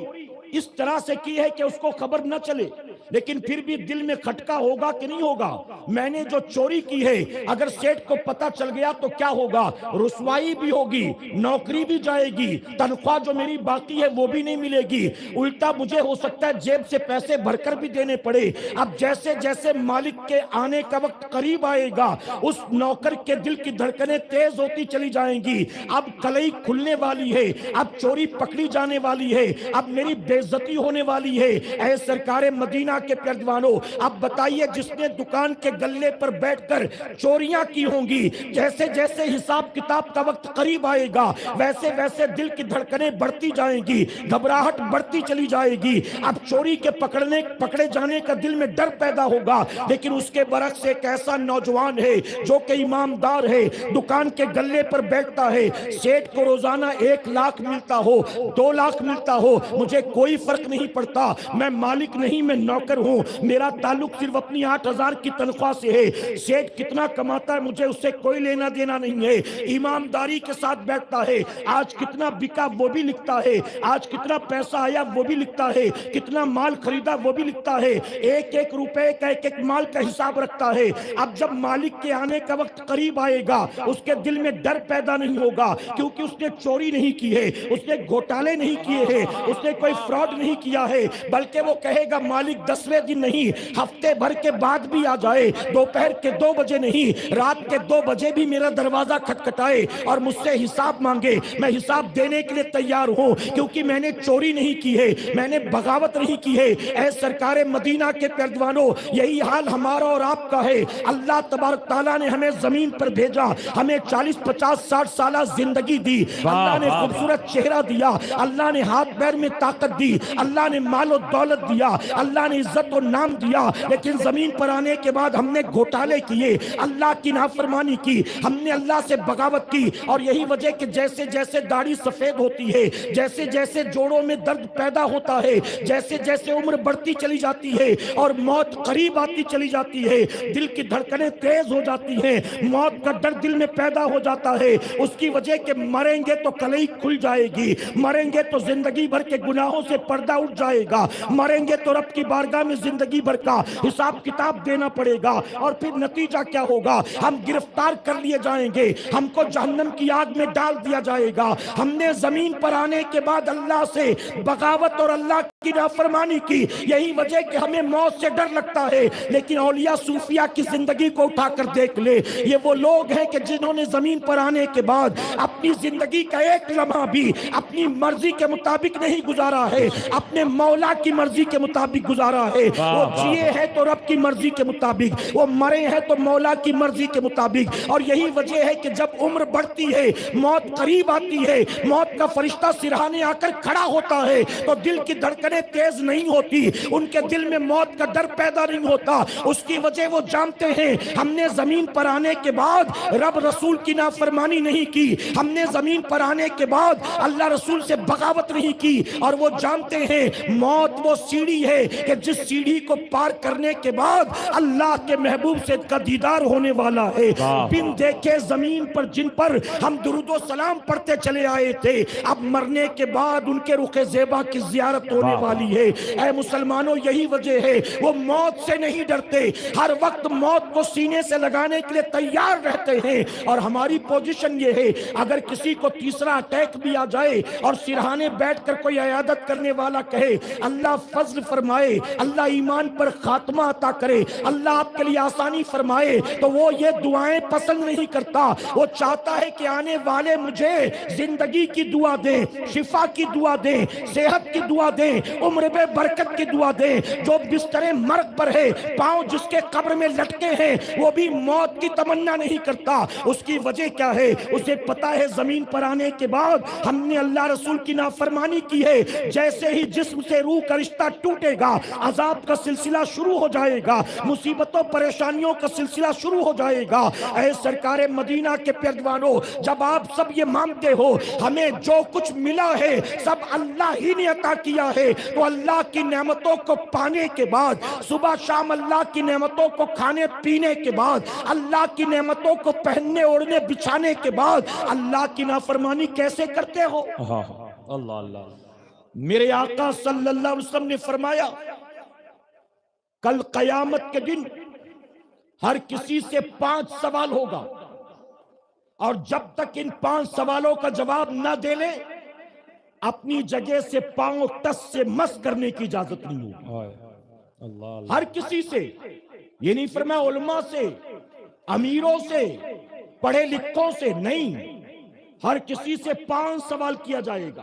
اس طرح سے کی ہے کہ اس کو خبر نہ چلے، لیکن پھر بھی دل میں کھٹکا ہوگا کہ نہیں ہوگا؟ میں نے جو چوری کی ہے اگر سیٹ کو پتا چل گیا تو کیا ہوگا؟ رسوائی بھی ہوگی، نوکری بھی جائے گی، تنخواہ جو میری باقی ہے وہ بھی نہیں ملے گی، الٹا مجھے ہو سکتا ہے جیب سے پیسے بھر کر بھی دینے پڑے۔ اب جیسے جیسے مالک کے آنے کا وقت قریب آئے گا اس نوکر کے دل کی دھڑکنیں تیز ہوتی چلی جائیں گی۔ اب کلئی کھلنے والی ہے، اب چوری پکڑی جانے والی ہے، اب میری بے عزتی ہونے والی ہے۔ اے سرکار مدینہ کے پیروانوں، اب بتائیے جس نے دکان کے گلے پر بیٹھ کر چوریاں کی ہوں گی، جیسے جیسے حساب کتاب کا وقت قریب آئے گا ویسے ویسے دل کی دھڑکنیں بڑھتی جائیں گی، گھبراہٹ بڑھتی چلی جائے گی۔ اب چوری کے پکڑے جانے کا دل میں ڈر پیدا ہوگا، لیکن اس کے برعکس ایک ایسا نوجوان ہے جو کہ ایماندار ہے، دکان کے گلے پر بیٹھتا ہے، سیٹ کو روزانہ 1 لاکھ ملتا ہو، 2 لاکھ ملتا ہو، مجھے کوئی فرق نہیں پڑتا، میں مالک نہیں میں نوکر ہوں، میرا تعلق صرف اپنی 8,000 کی تنخواہ سے ہے، سیٹ کتنا کماتا ہے مجھے اس سے کوئی لینا دینا نہیں ہے، ایمانداری کے ساتھ بیٹھتا ہے، آج کتنا بکا وہ بھی لکھتا ہے، آج کتنا پیسہ آیا وہ بھی لکھتا ہے، کتنا مال خریدا وہ بھی لکھتا ہے، ایک ایک روپے کا ایک ایک مال کا حساب رکھتا ہے۔ اب جب مالک کے آنے کا وقت قریب آئے گا اس کے دل میں ڈر پیدا نہیں ہوگا، کیونکہ اس نے چوری نہیں کی ہے، اس نے گھوٹالے نہیں کیے ہیں، اس نے کوئی فراڈ نہیں کیا ہے، بلکہ وہ کہے گا مالک 10ویں دن نہیں، ہفتے بھر کے بعد بھی آ جائے، دوپہر کے 2 بجے نہیں، رات کے 2 بجے بھی میرا دروازہ کھٹکھٹائے اور مجھ سے حساب مانگے، میں حساب دینے کے لیے تیار ہوں، کیونکہ میں نے چوری نہیں کی ہے، میں نے بغاوت نہیں کی ہے۔ اے سرکار مدینہ کے پیروانوں، یہی حال ہمارا اور آپ کا ہے۔ اللہ تبارک تعالیٰ نے ہمیں زمین پر بھیجا، ہمیں 40 50 60 سالہ زندگی دی، اللہ نے خوبصورت چہرہ دیا، اللہ نے ہاتھ پیر میں طاقت دی، اللہ نے مال و دولت دیا، اللہ نے عزت و نام دیا، لیکن زمین پر آنے کے بعد ہم نے گھوٹالے کیے، اللہ کی نافرمانی کی، ہم نے اللہ سے بغاوت کی، اور یہی وجہ کہ جیسے جیسے داڑھی سفید ہوتی ہے، جیسے جیسے جوڑوں میں درد پیدا ہوتا ہے، جیسے جیسے عمر بڑھتی چلی جاتی ہے اور موت قریب آتی چلی جاتی ہے، دل کی دھڑکنیں تیز ہو جاتی ہیں، موت کا ڈر دل میں پیدا ہو جاتا ہے، اس کی وجہ کہ مریں گے تو کلئی کھل جائے گی، مریں گے تو زندگی بھر کے گناہوں سے پردہ اٹھ جائے گا، مریں گے تو رب کی بارگاہ میں زندگی بھر کا حساب کتاب دینا پڑے گا، اور پھر نتیجہ کیا ہوگا؟ ہم گرفتار کر لیے جائیں گے، ہم کو جہنم کی آگ میں ڈال دیا جائے گا۔ ہم نے زمین پر آنے کے بعد اللہ سے بغاوت اور اللہ کی نافرمانی کی، یہی وجہ کہ ہمیں موت سے ڈر لگتا ہے، لیکن اولیاء صوفیاء کی زندگی کو اٹھا کر دیکھ لے، یہ وہ لوگ ہیں کہ جنہوں نے زمین پر آنے کے بعد اپنی زندگی کا ایک لمحہ بھی اپنی مرضی کے مطابق نہیں گزارا ہے، اپنے مولا کی مرضی کے مطابق گزارا ہے۔ وہ جیے ہیں تو رب کی مرضی کے مطابق، وہ مرے ہیں تو مولا کی مرضی کے مطابق، اور یہی وجہ ہے کہ جب عمر بڑھتی ہے، موت قریب آتی ہے، موت کا فرشتہ سرہانے آ کر کھڑا ہوتا ہے تو دل کی دھڑکنیں تیز نہیں ہوتی، ان کے دل میں موت کا ڈر پیدا نہیں ہوتا، اس کی وجہ وہ جانتے ہیں ہم نے زمین پر آنے کے بعد رب رسول کی نافرمانی نہیں کی، ہم نے زمین پر آنے کے بعد اللہ رسول سے بغاوت نہیں کی، اور وہ جانتے ہیں موت وہ سیڑھی ہے کہ جس سیڑھی کو پار کرنے کے بعد اللہ کے محبوب سے کا دیدار ہونے والا ہے۔ بن دیکھے زمین پر جن پر ہم درود و سلام پڑھتے چلے آئے تھے، اب مرنے کے بعد ان کے رخ زیبا کی زیارت ہونے والی ہے۔ اے مسلمانوں، یہی وجہ ہے وہ موت سے نہیں ڈرتے، ہر وقت موت کو سینے سے لگانے کے لیے تیار رہتے ہیں، اور ہماری پوزیشن یہ ہے اگر کسی کو تیسرا اٹیک بھی آ جائے اور سرہانے بیٹھ کر کوئی عیادت کرنے والا کہے اللہ فضل فرمائے، اللہ ایمان پر خاتمہ عطا کرے، اللہ آپ کے لیے آسانی فرمائے، تو وہ یہ دعائیں پسند نہیں کرتا، وہ چاہتا ہے کہ آنے والے مجھے زندگی کی دعا دیں، شفا کی دعا دیں، صحت کی دعا دیں، عمر بے برکت کی دعا دیں۔ جو بستر مرگ پر ہے، پاؤں جس کے قبر میں لٹکے ہیں، وہ بھی موت کی تمنا نہیں کرتا۔ اس کی وجہ کیا ہے؟ اسے پتا ہے زمین پر آنے کے بعد ہم نے اللہ رسول کی نافرمانی کی ہے، جیسے ہی جسم سے روح کا رشتہ ٹوٹے گا، عذاب کا سلسلہ شروع ہو جائے گا، مصیبتوں پریشانیوں کا سلسلہ شروع ہو جائے گا۔ اے سرکار مدینہ کے پیروانوں، جب آپ سب یہ مانتے ہو ہمیں جو کچھ ملا ہے سب اللہ ہی نے عطا کیا ہے، تو اللہ کی نعمتوں کو پانے کے بعد، صبح شام اللہ کی نعمتوں کو کھانے پینے کے بعد، اللہ کی نعمتوں کو پہننے اوڑھنے بچھانے کے بعد اللہ کی نافرمانی کیسے کرتے ہو؟ اللہ اللہ، میرے آقا صلی اللہ علیہ وسلم نے فرمایا کل قیامت کے دن ہر کسی سے 5 سوال ہوگا، اور جب تک ان 5 سوالوں کا جواب نہ دے لے اپنی جگہ سے پاؤں ٹس سے مس کرنے کی اجازت نہیں ہوگی۔ ہر کسی سے، یہ نہیں فرمایا علماء سے، امیروں سے، پڑھے لکھوں سے نہیں، ہر کسی سے 5 سوال کیا جائے گا،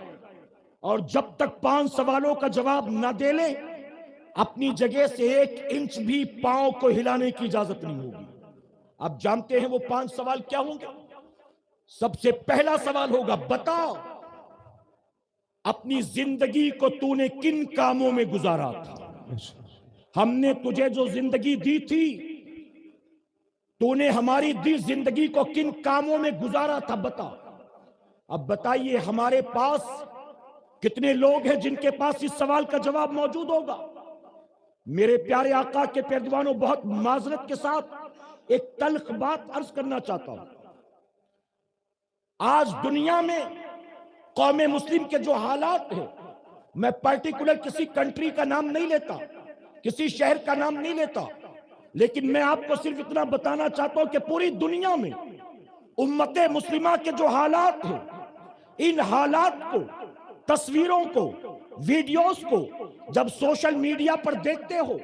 اور جب تک 5 سوالوں کا جواب نہ دے لے اپنی جگہ سے 1 انچ بھی پاؤں کو ہلانے کی اجازت نہیں ہوگی۔ اب جانتے ہیں وہ 5 سوال کیا ہوں گے؟ سب سے پہلا سوال ہوگا، بتا اپنی زندگی کو تو نے کن کاموں میں گزارا تھا؟ ہم نے تجھے جو زندگی دی تھی، تو نے ہماری دی زندگی کو کن کاموں میں گزارا تھا، بتا۔ اب بتائیے ہمارے پاس کتنے لوگ ہیں جن کے پاس اس سوال کا جواب موجود ہوگا؟ میرے پیارے آقا کے پیروانوں، بہت معذرت کے ساتھ ایک تلخ بات عرض کرنا چاہتا ہوں۔ آج دنیا میں قوم مسلم کے جو حالات ہیں، میں پرٹیکولر کسی کنٹری کا نام نہیں لیتا، کسی شہر کا نام نہیں لیتا، لیکن میں آپ کو صرف اتنا بتانا چاہتا ہوں کہ پوری دنیا میں امت مسلمہ کے جو حالات ہیں، ان حالات کو، تصویروں کو، ویڈیوز کو جب سوشل میڈیا پر دیکھتے ہو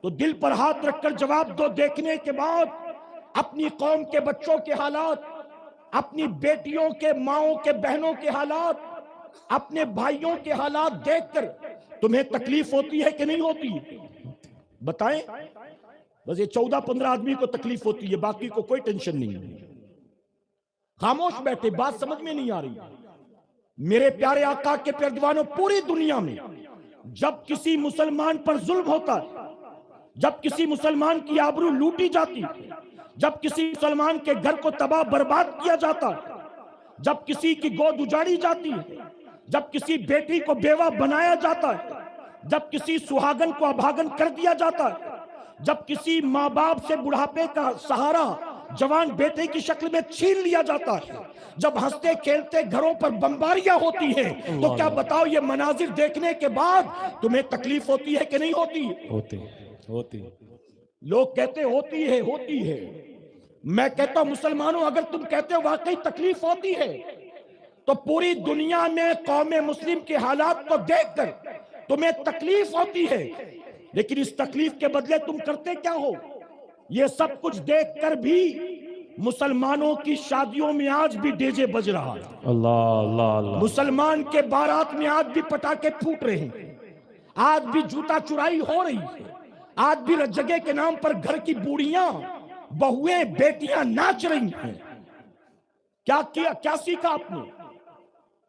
تو دل پر ہاتھ رکھ کر جواب دو۔ دیکھنے کے بعد اپنی قوم کے بچوں کے حالات، اپنی بیٹیوں کے، ماؤں کے، بہنوں کے حالات، اپنے بھائیوں کے حالات دیکھ کر تمہیں تکلیف ہوتی ہے کہ نہیں ہوتی؟ بتائیں۔ بس یہ 14-15 آدمی کو تکلیف ہوتی ہے، باقی کو کوئی ٹینشن نہیں ہے، خاموش بیٹھے، بات سمجھ میں نہیں آ رہی۔ میرے پیارے آقا کے پیروانوں، پوری دنیا میں جب کسی مسلمان پر ظلم ہوتا ہے، جب کسی مسلمان کی آبرو لوٹی جاتی ہے، جب کسی مسلمان کے گھر کو تباہ برباد کیا جاتا ہے، جب کسی کی گود اجاڑی جاتی ہے، جب کسی بیٹی کو بیوہ بنایا جاتا ہے، جب کسی سہاگن کو ابھاگن کر دیا جاتا ہے، جب کسی ماں باپ سے بڑھاپے کا سہارا جوان بیٹے کی شکل میں چھین لیا جاتا ہے، جب ہنستے کھیلتے گھروں پر بمباریاں ہوتی ہیں، تو کیا بتاؤ یہ مناظر دیکھنے کے بعد تمہیں تکلیف ہوتی ہے کہ نہیں ہوتی؟ ہوتی۔ لوگ کہتے ہوتی ہے، میں کہتا ہوں مسلمانوں، اگر تم کہتے ہو واقعی تکلیف ہوتی ہے تو پوری دنیا میں قوم مسلم کے حالات کو دیکھ کر تمہیں تکلیف ہوتی ہے، لیکن اس تکلیف کے بدلے تم کرتے کیا ہو؟ یہ سب کچھ دیکھ کر بھی مسلمانوں کی شادیوں میں آج بھی ڈی جے بج رہا ہے، اللہ، مسلمان کے بارات میں آج بھی پٹاخے پھوٹ رہے ہیں، آج بھی جوتا چرائی ہو رہی ہے، آج بھی جگہ کے نام پر گھر کی بوڑھیاں، بہویں، بیٹیاں ناچ رہی ہیں۔ کیا سیکھا آپ نے؟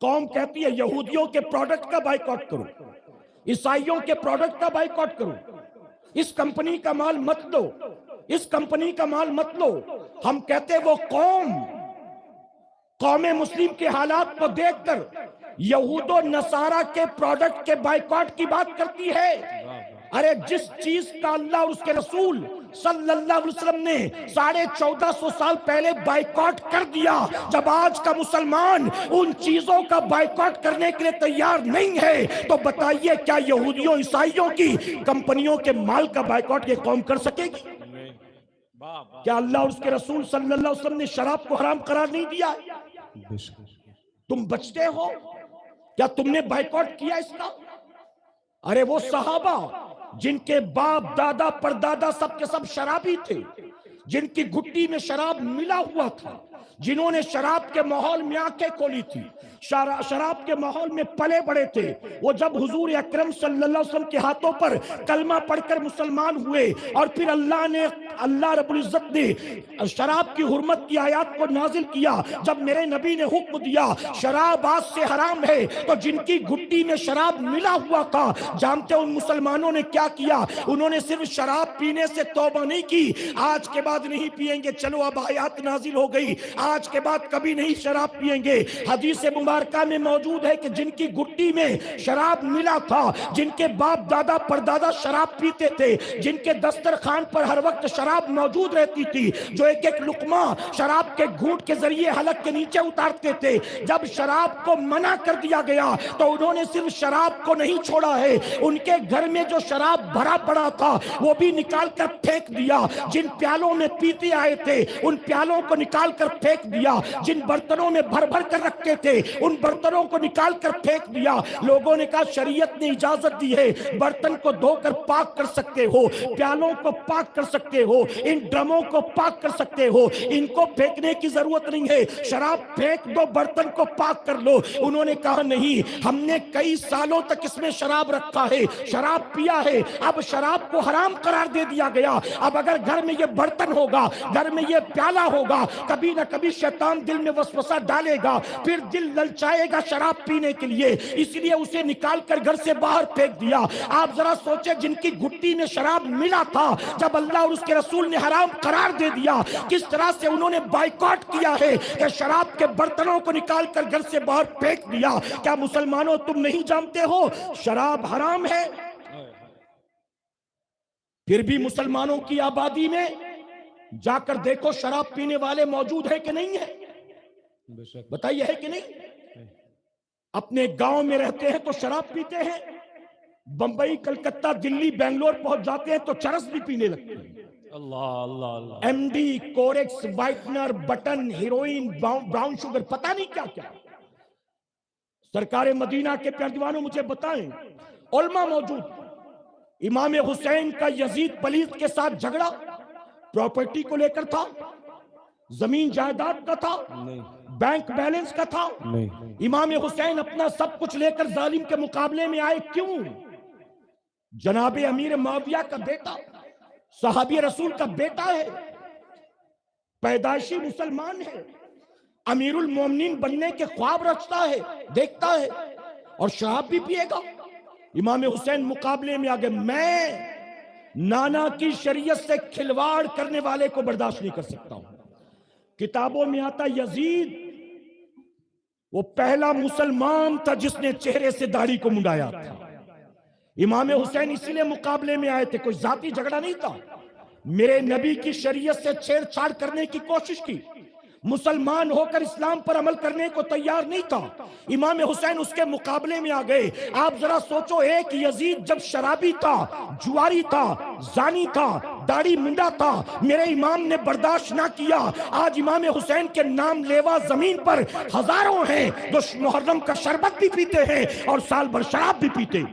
قوم کہتی ہے یہودیوں کے پروڈکٹ کا بائیکاٹ کرو، عیسائیوں کے پروڈکٹ کا بائیکاٹ کرو، اس کمپنی کا مال مت لو، اس کمپنی کا مال مت لو۔ ہم کہتے وہ قوم مسلم کے حالات کو دیکھ کر یہود و نصارہ کے پروڈکٹ کے بائیکاٹ کی بات کرتی ہے۔ ارے جس چیز کا اللہ اور اس کے رسول صلی اللہ علیہ وسلم نے 1450 سال پہلے بائیکاٹ کر دیا، جب آج کا مسلمان ان چیزوں کا بائیکاٹ کرنے کے لیے تیار نہیں ہے، تو بتائیے کیا یہودیوں عیسائیوں کی کمپنیوں کے مال کا بائیکاٹ یہ قوم کر سکے گی؟ کیا اللہ اور اس کے رسول صلی اللہ علیہ وسلم نے شراب کو حرام قرار نہیں دیا؟ تم بچتے ہو؟ کیا تم نے بائیکاٹ کیا اس کا؟ ارے وہ صحابہ جن کے باپ دادا پردادا سب کے سب شرابی تھے، جن کی گھٹی میں شراب ملا ہوا تھا، جنہوں نے شراب کے ماحول میں آنکھیں کھولی تھی، شراب کے ماحول میں پلے بڑے تھے، وہ جب حضور اکرم صلی اللہ علیہ وسلم کے ہاتھوں پر کلمہ پڑھ کر مسلمان ہوئے اور پھر اللہ رب العزت نے شراب کی حرمت کی آیات کو نازل کیا، جب میرے نبی نے حکم دیا شراب آج سے حرام ہے، تو جن کی گھٹی میں شراب ملا ہوا تھا، جانتے ان مسلمانوں نے کیا کیا؟ انہوں نے صرف شراب پینے سے توبہ نہیں کی، آج کے بعد نہیں پیئیں گے، چلو اب آیات نازل ہو گئی، آج کے بعد کبھی نہیں شراب پیئیں گے۔ حدیث مبارکہ میں موجود ہے کہ جن کی گھٹی میں شراب ملا تھا، جن کے باپ دادا پردادا شراب پیتے تھے، جن کے دسترخوان پر ہر وقت شراب موجود رہتی تھی، جو ایک ایک لقمہ شراب کے گھونٹ کے ذریعے حلق کے نیچے اتارتے تھے، جب شراب کو منع کر دیا گیا تو انہوں نے صرف شراب کو نہیں چھوڑا ہے، ان کے گھر میں جو شراب بھرا پڑا تھا وہ بھی نکال کر پھینک دیا، جن پیالوں میں پیتے آئے تھے ان پیالوں کو نکال کر پھینک دیا، جن برتنوں میں بھر بھر کر رکھتے تھے ان برتنوں کو نکال کر پھینک دیا۔ لوگوں نے کہا شریعت نے اجازت دی ہے، برتن کو دھو کر پاک کر سکتے ہو، پیالوں کو پاک کر سکتے ہو، ان ڈرموں کو پاک کر سکتے ہو، ان کو پھینکنے کی ضرورت نہیں ہے، شراب پھینک دو، برتن کو پاک کر لو۔ انہوں نے کہا نہیں، ہم نے کئی سالوں تک اس میں شراب رکھا ہے، شراب پیا ہے، اب شراب کو حرام قرار دے دیا گیا، اب اگر گھر میں یہ برتن ہوگا، گھر میں یہ پیالہ ہوگا، کبھی نہ کبھی شیطان دل میں وسوسہ ڈالے گا، پھر دل للچائے گا شراب پینے کے لیے، اس لیے اسے نکال کر گھر سے باہر پھینک دیا۔ آپ ذرا سوچیں، جن کی گھٹی میں شراب ملا تھا، جب اللہ اور اس کے رسول نے حرام قرار دے دیا، کس طرح سے انہوں نے بائیکاٹ کیا ہے کہ شراب کے برتنوں کو نکال کر گھر سے باہر پھینک دیا۔ کیا مسلمانوں تم نہیں جانتے ہو شراب حرام ہے؟ پھر بھی مسلمانوں کی آبادی میں جا کر دیکھو شراب پینے والے موجود ہیں کہ نہیں ہیں؟ بتائیے ہے کہ نہیں؟ اپنے گاؤں میں رہتے ہیں تو شراب پیتے ہیں، بمبئی کلکتہ دلی بنگلور پہنچ جاتے ہیں تو چرس بھی پینے لگتے ہیں۔ اللہ اللہ اللہ، M D, Corex, whitener, button, heroin, brown sugar, پتہ نہیں کیا کیا۔ سرکار مدینہ کے پیاردیوانوں مجھے بتائیں، علماء موجود، امام حسین کا یزید پلیت کے ساتھ جھگڑا پراپرٹی کو لے کر تھا، زمین جائیداد کا تھا، بینک بیلنس کا تھا، امام حسین اپنا سب کچھ لے کر ظالم کے مقابلے میں آئے، کیوں؟ جناب امیر معاویہ کا بیٹا، صحابی رسول کا بیٹا ہے، پیدائشی مسلمان ہے، امیر المومنین بننے کے خواب رچتا ہے، دیکھتا ہے، اور شراب بھی پیے گا۔ امام حسین مقابلے میں آگے، میں نانا کی شریعت سے کھلواڑ کرنے والے کو برداشت نہیں کر سکتا ہوں۔ کتابوں میں آتا یزید وہ پہلا مسلمان تھا جس نے چہرے سے داڑھی کو منڈایا تھا۔ امام حسین اسی لیے مقابلے میں آئے تھے، کوئی ذاتی جھگڑا نہیں تھا، میرے نبی کی شریعت سے چھیڑ چھاڑ کرنے کی کوشش کی، مسلمان ہو کر اسلام پر عمل کرنے کو تیار نہیں تھا، امام حسین اس کے مقابلے میں آ گئے۔ آپ ذرا سوچو، ایک یزید جب شرابی تھا، جواری تھا، زانی تھا، داڑھی منڈا تھا، میرے امام نے برداشت نہ کیا، آج امام حسین کے نام لیوا زمین پر ہزاروں ہیں جو محرم کا شربت بھی پیتے ہیں اور سال بھر شراب بھی پیتے،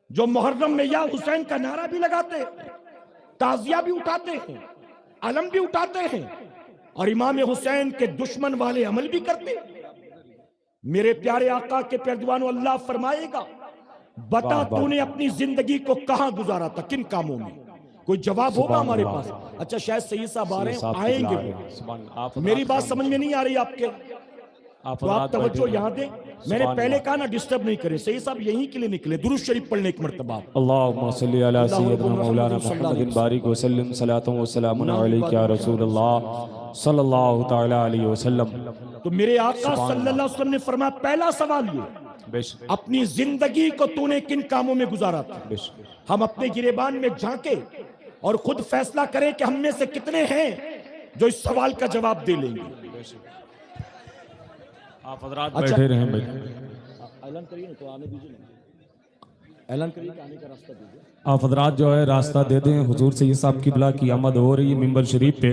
جو محرم میں یا حسین کا نعرہ بھی لگاتے ہیں، تعزیہ بھی اٹھاتے ہیں، علم بھی اٹھاتے ہیں، اور امام حسین کے دشمن والے عمل بھی کرتے ہیں۔ میرے پیارے آقا کے پیاردیوانوں، اللہ فرمائے گا، بتا تو نے اپنی زندگی کو کہاں گزارا تھا، کن کاموں میں؟ کوئی جواب ہوگا ہمارے پاس؟ اچھا شاید سید صاحب آ رہے ہیں، آئیں گے، میری بات سمجھ میں نہیں آ رہی آپ کے، تو آپ توجہ یہاں دیں۔ میں نے پہلے کہا نا ڈسٹرب نہیں کریں، سید صاحب یہیں کے لیے نکلے، درود شریف پڑھنے ایک مرتبہ۔ اللہم صلی علی سیدنا مولانا محمد بارک وسلم، صلاۃ و سلام علیک یا رسول اللہ صلی اللہ تعالی علیہ وسلم۔ تو میرے آقا صلی اللہ علیہ وسلم نے فرمایا، پہلا سوال یہ، اپنی زندگی کو تو نے کن کاموں میں گزارا تھا؟ ہم اپنے گریبان میں جھانکے اور خود فیصلہ کریں کہ ہم میں سے کتنے ہیں جو اس سوال کا جواب دے لیں گے۔ آپ حضرات بیٹھے رہیں بھائی، اعلان کریے نا، تو آنے دیجئے نا، اعلان کریے کہ آنے کا راستہ دیجئے۔ آپ حضرات جو ہے راستہ دے دیں، حضور سید صاحب کی بلا کی آمد ہو رہی ہے منبر شریف پہ،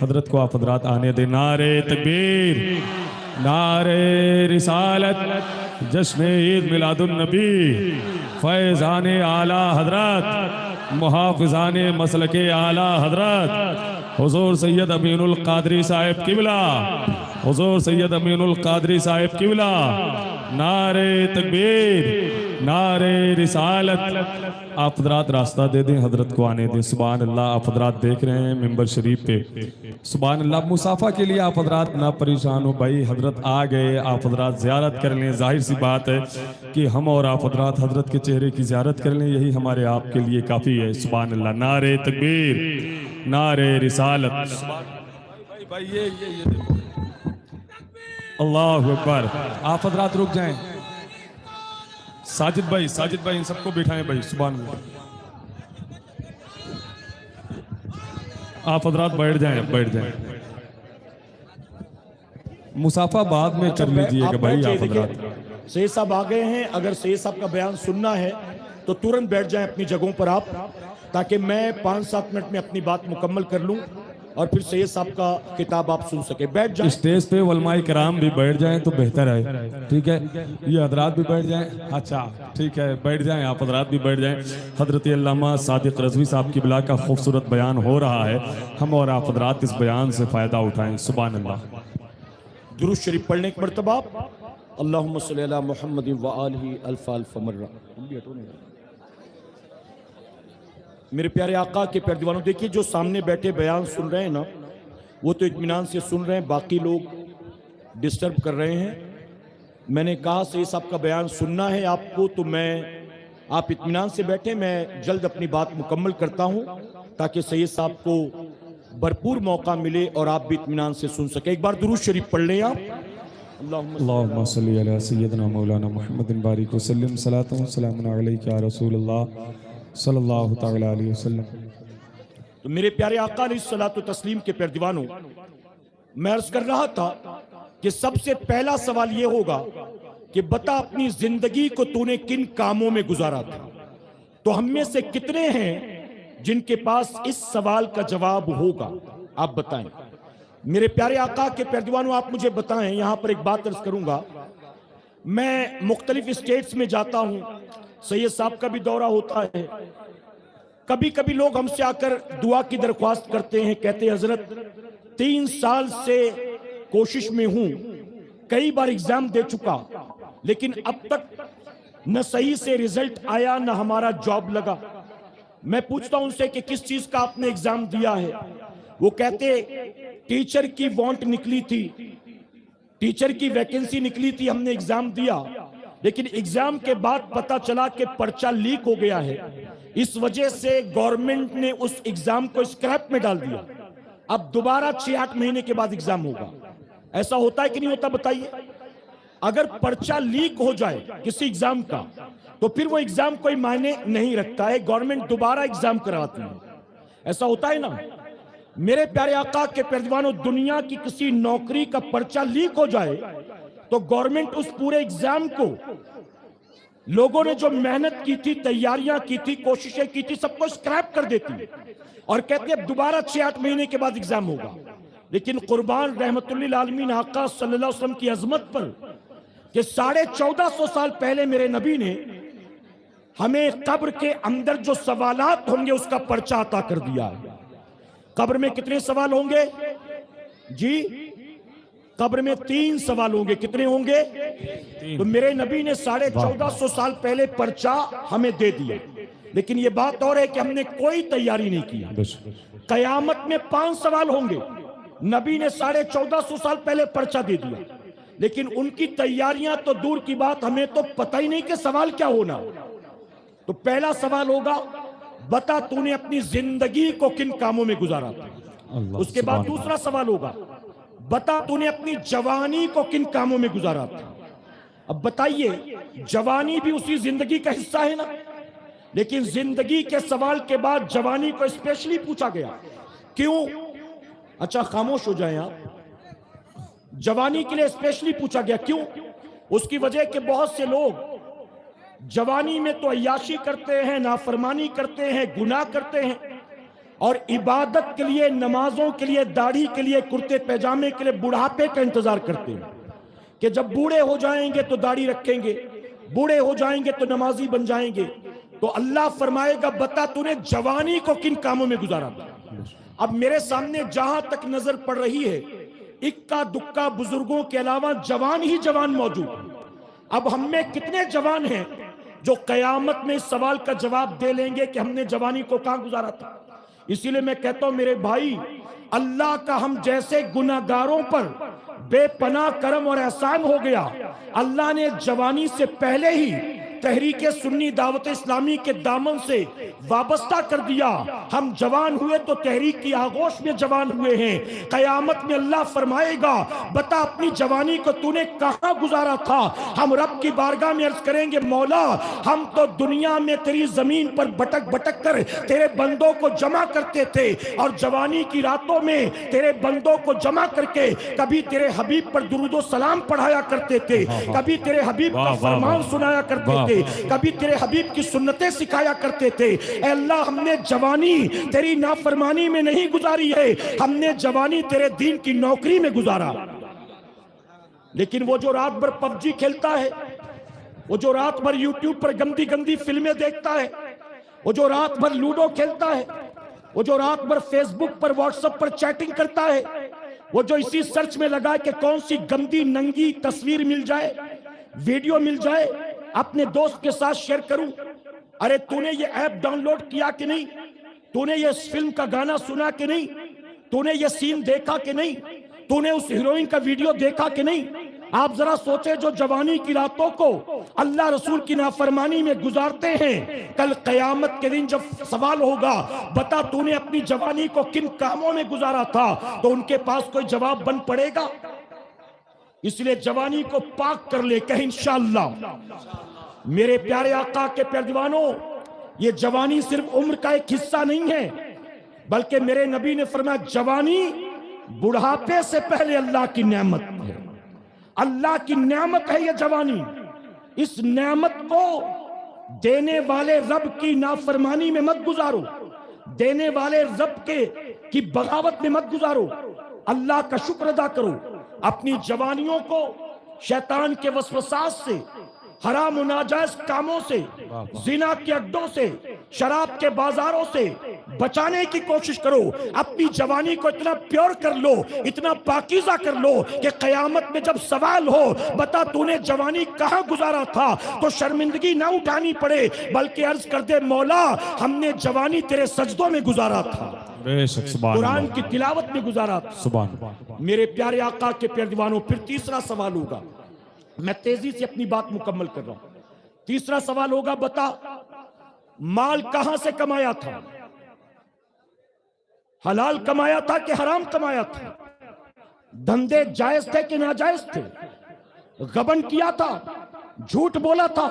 حضرت کو آپ حضرات آنے دیں۔ نعرہ تکبیر، نعرہ رسالت، جشن عید میلاد النبی فیضان اعلی حضرت محافظان مسلک اعلی حضرت حضور سید امین القادری صاحب قبلہ، حضور سید امین القادری صاحب قبلہ، نعرہ تکبیر، نعرہ رسالت۔ آپ حضرات راستہ دے دیں، حضرت کو آنے دیں۔ سبحان اللہ، آپ حضرات دیکھ رہے ہیں ممبر شریف پہ، سبحان اللہ۔ مصافحہ کے لیے آپ حضرات نہ پریشان ہو بھائی، حضرت آ گئے، آپ حضرات زیارت کر لیں۔ ظاہر سی بات ہے کہ ہم اور آپ حضرات حضرت کے چہرے کی زیارت کر لیں، یہی ہمارے آپ کے لیے کافی ہے۔ سبحان اللہ، نعرہ تکبیر، نعرہ رسالت۔ بھائی یہ دیکھو، اللہ اکبر۔ آپ حضرات رک جائیں، ساجد بھائی ان سب کو بٹھائیں بھائی۔ سبحان اللہ، آپ حضرات بیٹھ جائیں۔ مصافحہ بعد میں کر لیجئے گا بھائی آپ حضرات۔ سید صاحب آ گئے ہیں، اگر سید صاحب کا بیان سننا ہے تو تورنت بیٹھ جائیں اپنی جگہوں پر آپ، تاکہ میں 5-7 منٹ میں اپنی بات مکمل کر لوں اور پھر سید صاحب کا کتاب آپ سن سکیں۔ بیٹھ جائیں، اسٹیج پہ علماء کرام بھی بیٹھ جائیں تو بہتر ہے، ٹھیک ہے؟ یہ حضرات بھی بیٹھ جائیں، اچھا ٹھیک ہے، بیٹھ جائیں، آپ حضرات بھی بیٹھ جائیں۔ حضرت علامہ صادق رضوی صاحب کی بلا کا خوبصورت بیان ہو رہا ہے، ہم اور آپ حضرات اس بیان سے فائدہ اٹھائیں۔ سبحان اللہ۔ درود شریف پڑھنے ایک مرتبہ، اللہم صلی علی محمد وآلہ الف الف مرہ۔ میرے پیارے آقا کے پیارے دیوانوں، دیکھیے جو سامنے بیٹھے بیان سن رہے ہیں نا، وہ تو اطمینان سے سن رہے ہیں، باقی لوگ ڈسٹرب کر رہے ہیں۔ میں نے کہا سید صاحب کا بیان سننا ہے آپ کو، تو آپ اطمینان سے بیٹھیں، میں جلد اپنی بات مکمل کرتا ہوں تاکہ سید صاحب کو بھرپور موقع ملے اور آپ بھی اطمینان سے سن سکیں۔ ایک بار درود شریف پڑھ لیں آپ۔ اللہم صلی علی سیدنا مولانا محمد بارک وسلم، صلاۃ و سلام علیک یا رسول اللہ صلی اللہ تعالی علیہ وسلم۔ تو میرے پیارے آقا علیہ الصلوۃ والتسلیم کے پیارے دیوانوں، میں عرض کر رہا تھا کہ سب سے پہلا سوال یہ ہوگا کہ بتا اپنی زندگی کو تو نے کن کاموں میں گزارا تھا۔ تو ہم میں سے کتنے ہیں جن کے پاس اس سوال کا جواب ہوگا؟ آپ بتائیں میرے پیارے آقا کے پیارے دیوانوں، آپ مجھے بتائیں۔ یہاں پر ایک بات عرض کروں گا، میں مختلف اسٹیٹس میں جاتا ہوں، سید صاحب کا بھی دورہ ہوتا ہے، کبھی کبھی لوگ ہم سے آ کر دعا کی درخواست کرتے ہیں، کہتے ہیں حضرت 3 سال سے کوشش میں ہوں، کئی بار ایگزام دے چکا، لیکن اب تک نہ صحیح سے رزلٹ آیا نہ ہمارا جاب لگا۔ میں پوچھتا ہوں ان سے کہ کس چیز کا آپ نے ایگزام دیا ہے؟ وہ کہتے ٹیچر کی وانٹ نکلی تھی، ٹیچر کی ویکنسی نکلی تھی، ہم نے ایگزام دیا، لیکن ایگزام کے بعد پتا چلا کہ پرچہ لیک ہو گیا ہے، اس وجہ سے گورنمنٹ نے اس ایگزام کو اسکریپ میں ڈال دیا، اب دوبارہ 6-8 مہینے کے بعد ایگزام ہوگا۔ ایسا ہوتا ہے کہ نہیں ہوتا؟ بتائیے۔ اگر پرچہ لیک ہو جائے کسی ایگزام کا تو پھر وہ ایگزام کوئی معنی نہیں رکھتا ہے، گورنمنٹ دوبارہ ایگزام کراتی ہے، ایسا ہوتا ہے نا؟ میرے پیارے آقا کے پیارے دیوانوں، دنیا کی کسی نوکری کا پرچہ لیک ہو جائے تو گورنمنٹ اس پورے ایگزام کو، لوگوں نے جو محنت کی تھی، تیاریاں کی تھی، کوششیں کی تھی، سب کو اسکریپ کر دیتی اور کہتے ہیں اب دوبارہ 6-8 مہینے کے بعد ایگزام ہوگا۔ لیکن قربان رحمت للعالمین آقا صلی اللہ علیہ وسلم کی عظمت پر کہ 1450 سال پہلے میرے نبی نے ہمیں قبر کے اندر جو سوالات ہوں گے اس کا پرچہ عطا کر دیا ہے۔ قبر میں کتنے سوال ہوں گے؟ جی قبر میں 3 سوال ہوں گے۔ کتنے ہوں گے؟ تو میرے نبی نے 1450 سال پہلے پرچہ ہمیں دے دیا، لیکن یہ بات اور ہے کہ ہم نے کوئی تیاری نہیں کی۔ قیامت میں 5 سوال ہوں گے، نبی نے 1450 سال پہلے پرچہ دے دیا، لیکن ان کی تیاریاں تو دور کی بات، ہمیں تو پتہ ہی نہیں کہ سوال کیا ہونا۔ تو پہلا سوال ہوگا بتا تو نے اپنی زندگی کو کن کاموں میں گزارا تھا۔ اس کے بعد دوسرا سوال ہوگا بتا تو نے اپنی جوانی کو کن کاموں میں گزارا تھا۔ اب بتائیے، جوانی بھی اسی زندگی کا حصہ ہے نا، لیکن زندگی کے سوال کے بعد جوانی کو اسپیشلی پوچھا گیا۔ کیوں؟ اچھا خاموش ہو جائیں آپ۔ جوانی کے لیے اسپیشلی پوچھا گیا، کیوں؟ اس کی وجہ کہ بہت سے لوگ جوانی میں تو عیاشی کرتے ہیں، نافرمانی کرتے ہیں، گناہ کرتے ہیں، اور عبادت کے لیے، نمازوں کے لیے، داڑھی کے لیے، کرتے پیجامے کے لیے بڑھاپے کا انتظار کرتے ہیں کہ جب بوڑھے ہو جائیں گے تو داڑھی رکھیں گے، بوڑھے ہو جائیں گے تو نمازی بن جائیں گے، تو اللہ فرمائے گا بتا تو نے جوانی کو کن کاموں میں گزارا تھا؟ اب میرے سامنے جہاں تک نظر پڑ رہی ہے اکا دکا بزرگوں کے علاوہ جوان ہی جوان موجود۔ اب ہم میں کتنے جوان ہیں جو قیامت میں اس سوال کا جواب دے لیں گے کہ ہم نے جوانی کو کہاں گزارا تھا؟ اسی لیے میں کہتا ہوں میرے بھائی، اللہ کا ہم جیسے گناہگاروں پر بے پناہ کرم اور احسان ہو گیا۔ اللہ نے جوانی سے پہلے ہی تحریک سنی دعوت اسلامی کے دامن سے وابستہ کر دیا۔ ہم جوان ہوئے تو تحریک کی آغوش میں جوان ہوئے ہیں۔ قیامت میں اللہ فرمائے گا بتا اپنی جوانی کو تو نے کہاں گزارا تھا؟ ہم رب کی بارگاہ میں عرض کریں گے مولا ہم تو دنیا میں تیری زمین پر بھٹک بھٹک کر تیرے بندوں کو جمع کرتے تھے، اور جوانی کی راتوں میں تیرے بندوں کو جمع کر کے کبھی تیرے حبیب پر درود و سلام پڑھایا کرتے تھے، کبھی تیرے حبیب کا فرمان سنایا کرتے تھے، کبھی تیرے حبیب کی سنتیں سکھایا کرتے تھے۔ اے اللہ ہم نے جوانی تیری نافرمانی میں نہیں گزاری ہے، ہم نے جوانی تیرے دین کی نوکری میں گزارا۔ لیکن وہ جو رات بھر پب جی کھیلتا ہے، وہ جو رات بھر یوٹیوب پر گندی گندی فلمیں دیکھتا ہے، وہ جو رات بھر لوڈو کھیلتا ہے، وہ جو رات بھر فیس بک پر واٹس ایپ پر چیٹنگ کرتا ہے، وہ جو اسی سرچ میں لگا کہ کون سی گندی ننگی تصویر مل جائے، ویڈیو مل جائے، اپنے دوست کے ساتھ شیئر کروں۔ ارے تو نے یہ ایپ ڈاؤن لوڈ کیا کہ نہیں؟ تو نے یہ فلم کا گانا سنا کہ نہیں؟ تو نے یہ سین دیکھا کہ نہیں؟ تو نے اس ہیروئن کا ویڈیو دیکھا کہ نہیں؟ آپ ذرا سوچے جو جوانی کی راتوں کو اللہ رسول کی نافرمانی میں گزارتے ہیں، کل قیامت کے دن جب سوال ہوگا بتا تو نے اپنی جوانی کو کن کاموں میں گزارا تھا، تو ان کے پاس کوئی جواب بن پڑے گا؟ اس لیے جوانی کو پاک کر لے کہ انشاءاللہ۔ میرے پیارے آقا کے پیارے دیوانوں، یہ جوانی صرف عمر کا ایک حصہ نہیں ہے، بلکہ میرے نبی نے فرمایا جوانی بڑھاپے سے پہلے اللہ کی نعمت ہے، اللہ کی نعمت ہے یہ جوانی۔ اس نعمت کو دینے والے رب کی نافرمانی میں مت گزارو، دینے والے رب کی بغاوت میں مت گزارو، اللہ کا شکر ادا کرو۔ اپنی جوانیوں کو شیطان کے وسوسات سے، حرام و ناجائز کاموں سے، زنا کے اڈوں سے، شراب کے بازاروں سے بچانے کی کوشش کرو۔ اپنی جوانی کو اتنا پیور کر لو، اتنا پاکیزہ کر لو کہ قیامت میں جب سوال ہو بتا تو نے جوانی کہاں گزارا تھا، تو شرمندگی نہ اٹھانی پڑے بلکہ عرض کر دے مولا ہم نے جوانی تیرے سجدوں میں گزارا تھا، قرآن کی تلاوت میں گزارا تھا۔ میرے پیارے آقا کے پیارے دیوانوں، پھر تیسرا سوال ہوگا، میں تیزی سے اپنی بات مکمل کر رہا ہوں۔ تیسرا سوال ہوگا بتا مال کہاں سے کمایا تھا، حلال کمایا تھا کہ حرام کمایا تھا، دھندے جائز تھے کہ ناجائز تھے، غبن کیا تھا، جھوٹ بولا تھا،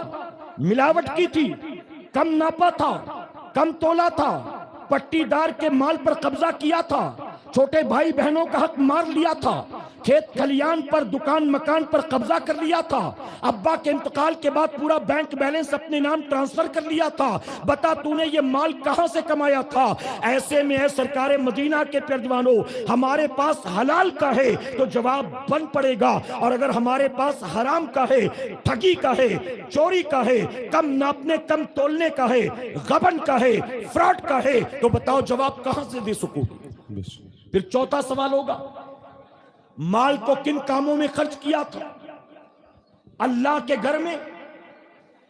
ملاوٹ کی تھی، کم ناپا تھا، کم تولا تھا، پٹی دار کے مال پر قبضہ کیا تھا، چھوٹے بھائی بہنوں کا حق مار لیا تھا، کھیت کھلیان پر دکان مکان پر قبضہ کر لیا تھا، ابا کے انتقال کے بعد پورا بینک بیلنس اپنے نام ٹرانسفر کر لیا تھا، بتا تو نے یہ مال کہاں سے کمایا تھا؟ ایسے میں اے سرکار مدینہ کے پیروانوں ہمارے پاس حلال کا ہے تو جواب بن پڑے گا، اور اگر ہمارے پاس حرام کا ہے، ٹھگی کا ہے، چوری کا ہے، کم ناپنے کم تولنے کا ہے، غبن کا ہے، فراڈ کا ہے، تو بتاؤ جواب کہاں سے دے سکو؟ پھر چوتھا سوال ہوگا مال کو کن کاموں میں خرچ کیا تھا؟ اللہ کے گھر میں،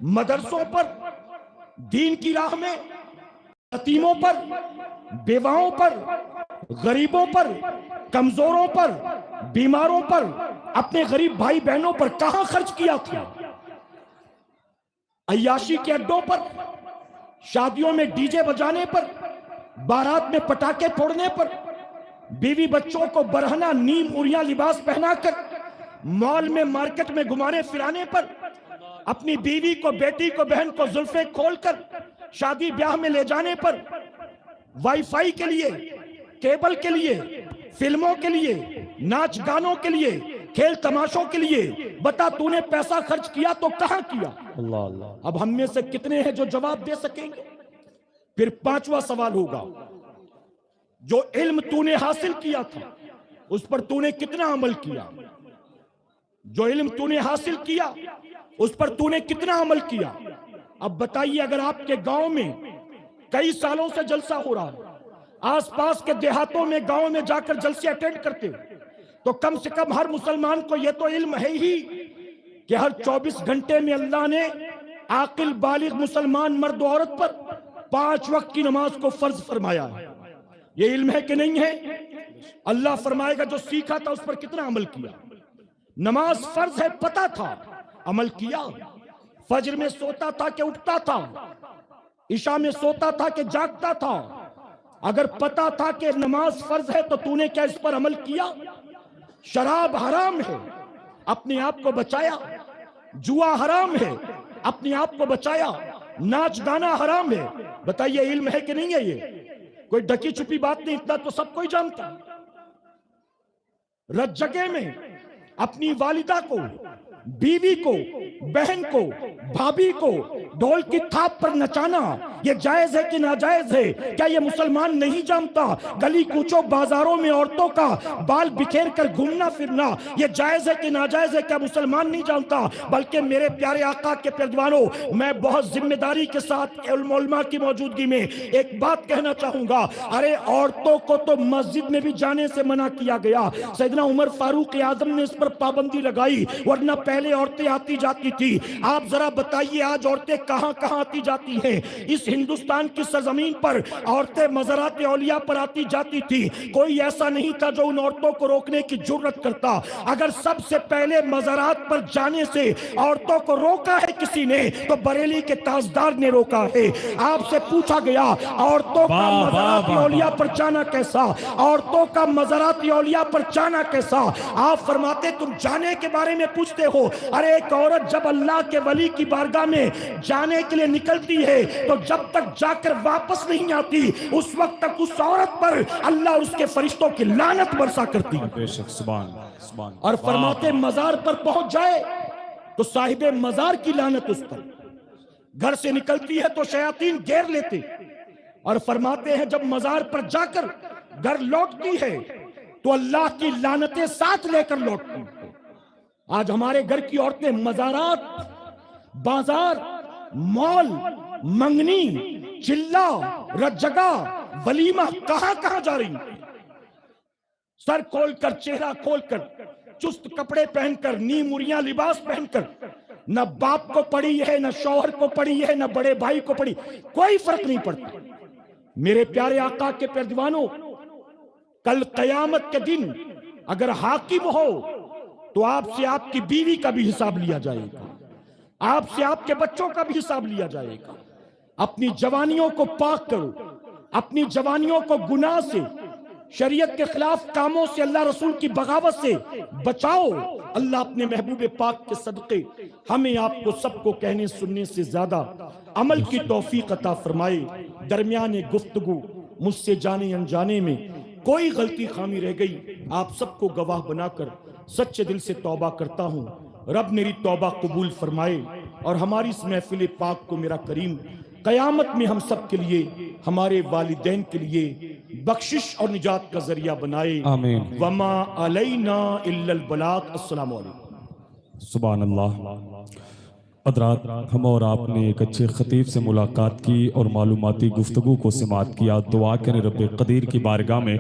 مدرسوں پر، دین کی راہ میں، یتیموں پر، بیواؤں پر، غریبوں پر، کمزوروں پر، بیماروں پر، اپنے غریب بھائی بہنوں پر کہاں خرچ کیا تھا؟ عیاشی کے اڈوں پر، شادیوں میں ڈی جے بجانے پر، بارات میں پٹاخے پھوڑنے پر، بیوی بچوں کو برہنہ نیم اڑیاں لباس پہنا کر مال میں مارکیٹ میں گھمانے پھرانے پر، اپنی بیوی کو بیٹی کو بہن کو زلفیں کھول کر شادی بیاہ میں لے جانے پر، وائی فائی کے لیے، کیبل کے لیے، فلموں کے لیے، ناچ گانوں کے لیے، کھیل تماشوں کے لیے، بتا تو نے پیسہ خرچ کیا تو کہاں کیا؟ اب ہم میں سے کتنے ہیں جو جواب دے سکیں گے؟ پھر پانچواں سوال ہوگا جو علم تو نے حاصل کیا تھا اس پر تو نے کتنا عمل کیا؟ جو علم تو نے حاصل کیا اس پر تو نے کتنا عمل کیا؟ اب بتائیے، اگر آپ کے گاؤں میں کئی سالوں سے جلسہ ہو رہا ہے، آس پاس کے دیہاتوں میں گاؤں میں جا کر جلسے اٹینڈ کرتے ہو، تو کم سے کم ہر مسلمان کو یہ تو علم ہے ہی کہ ہر 24 گھنٹے میں اللہ نے عاقل بالغ مسلمان مرد و عورت پر 5 وقت کی نماز کو فرض فرمایا ہے۔ یہ علم ہے کہ نہیں ہے؟ اللہ فرمائے گا جو سیکھا تھا اس پر کتنا عمل کیا؟ نماز فرض ہے پتا تھا، عمل کیا؟ فجر میں سوتا تھا کہ اٹھتا تھا؟ عشاء میں سوتا تھا کہ جاگتا تھا؟ اگر پتا تھا کہ نماز فرض ہے تو تو نے کیا اس پر عمل کیا؟ شراب حرام ہے، اپنے آپ کو بچایا؟ جوا حرام ہے، اپنے آپ کو بچایا؟ ناچ گانا حرام ہے؟ بتائیے علم ہے کہ نہیں ہے؟ یہ کوئی ڈکی چھپی بات نہیں، اتنا تو سب کوئی جانتا۔ رت جگہ میں اپنی والدہ کو، بیوی کو، بہن کو، بھابھی کو ڈھول کی تھاپ پر نچانا یہ جائز ہے کہ ناجائز ہے؟ کیا یہ مسلمان نہیں جانتا؟ گلی کوچوں بازاروں میں عورتوں کا بال بکھیر کر گھومنا پھرنا یہ جائز ہے کہ ناجائز ہے؟ کیا مسلمان نہیں جانتا؟ بلکہ میرے پیارے آقا کے پیروانوں، میں بہت ذمہ داری کے ساتھ علماء کی موجودگی میں ایک بات کہنا چاہوں گا۔ ارے عورتوں کو تو مسجد میں بھی جانے سے منع کیا گیا، سیدنا عمر فاروق اعظم نے اس پر پابندی لگائی، ورنہ پہلے عورتیں آتی جاتی تھی۔ آپ ذرا بتائیے آج عورتیں کہاں کہاں آتی جاتی ہیں؟ اس ہندوستان کی سرزمین پر عورتیں مزارات اولیاء پر آتی جاتی تھی، کوئی ایسا نہیں تھا جو ان عورتوں کو روکنے کی جرت کرتا۔ اگر سب سے پہلے مزارات پر جانے سے عورتوں کو روکا ہے کسی نے تو بریلی کے تاجدار نے روکا ہے۔ آپ سے پوچھا گیا عورتوں کا مزارات اولیاء پر جانا کیسا؟ عورتوں کا مزارات اولیاء پر جانا کیسا؟ آپ فرماتے تم جانے کے بارے میں پوچھتے ہو؟ ارے ایک عورت جب اللہ کے ولی کی بارگاہ میں جانے کے لیے نکلتی ہے تو جب تک جا کر واپس نہیں آتی اس وقت تک اس عورت پر اللہ اور اس کے فرشتوں کی لعنت برسا کرتی ہے۔ اور فرماتے مزار پر پہنچ جائے تو صاحب مزار کی لعنت اس پر، گھر سے نکلتی ہے تو شیاطین گھیر لیتے، اور فرماتے ہیں جب مزار پر جا کر گھر لوٹتی ہے تو اللہ کی لعنتیں ساتھ لے کر لوٹتی ہیں۔ آج ہمارے گھر کی عورتیں مزارات، بازار، مال، منگنی، چلہ، رت جگہ، ولیمہ کہاں کہاں جا رہی ہیں؟ سر کھول کر، چہرہ کھول کر، چست کپڑے پہن کر، نیموریاں لباس پہن کر، نہ باپ کو پڑی ہے، نہ شوہر کو پڑی ہے، نہ بڑے بھائی کو پڑی، کوئی فرق نہیں پڑتا۔ میرے پیارے آقا کے پیروانوں، کل قیامت کے دن اگر حاکم ہو تو آپ سے آپ کی بیوی کا بھی حساب لیا جائے گا، آپ سے آپ کے بچوں کا بھی حساب لیا جائے گا۔ اپنی جوانیوں کو پاک کرو، اپنی جوانیوں کو گناہ سے، شریعت کے خلاف کاموں سے، اللہ رسول کی بغاوت سے بچاؤ۔ اللہ اپنے محبوب پاک کے صدقے ہمیں آپ کو سب کو کہنے سننے سے زیادہ عمل کی توفیق عطا فرمائے۔ درمیان گفتگو مجھ سے جانے انجانے میں کوئی غلطی خامی رہ گئی، آپ سب کو گواہ بنا کر سچے دل سے توبہ کرتا ہوں۔ رب میری توبہ قبول فرمائے اور ہماری اس محفل پاک کو میرا کریم قیامت میں ہم سب کے لیے، ہمارے والدین کے لیے بخشش اور نجات کا ذریعہ بنائے۔ آمین۔ وما علینا الا البلاغ۔ السلام علیکم۔ سبحان اللہ۔ حضرات، ہم اور آپ نے ایک اچھے خطیب سے ملاقات کی اور معلوماتی گفتگو کو سماعت کیا۔ دعا کریں رب قدیر کی بارگاہ میں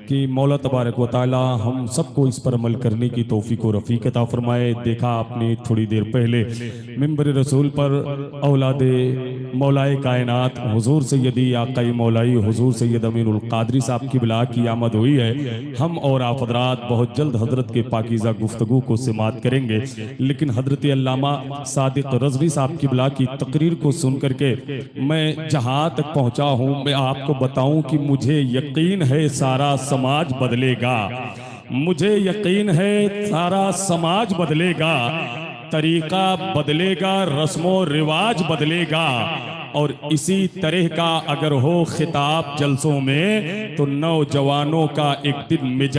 کہ مولا تبارک و تعالی ہم سب کو اس پر عمل کرنے کی توفیق و رفیق عطا فرمائے۔ دیکھا آپ نے تھوڑی دیر پہلے منبر رسول پر اولاد مولائے کائنات حضور سیدی آقائی مولائی حضور سید امین القادری صاحب کی بلا کی آمد ہوئی ہے۔ ہم اور آپ حضرات بہت جلد حضرت کے پاکیزہ گفتگو کو سماعت کریں گے، لیکن حضرت علامہ صادق رضوی صاحب کی بلا کی تقریر کو سن کر کے میں جہاں تک پہنچا ہوں، میں آپ کو بتاؤں کہ مجھے یقین ہے سارا سماج بدلے گا، مجھے یقین ہے سارا سماج بدلے گا، طریقہ بدلے گا، رسم و رواج بدلے گا، اور اسی طرح کا اگر ہو خطاب جلسوں میں تو نوجوانوں کا ایک دن مزاج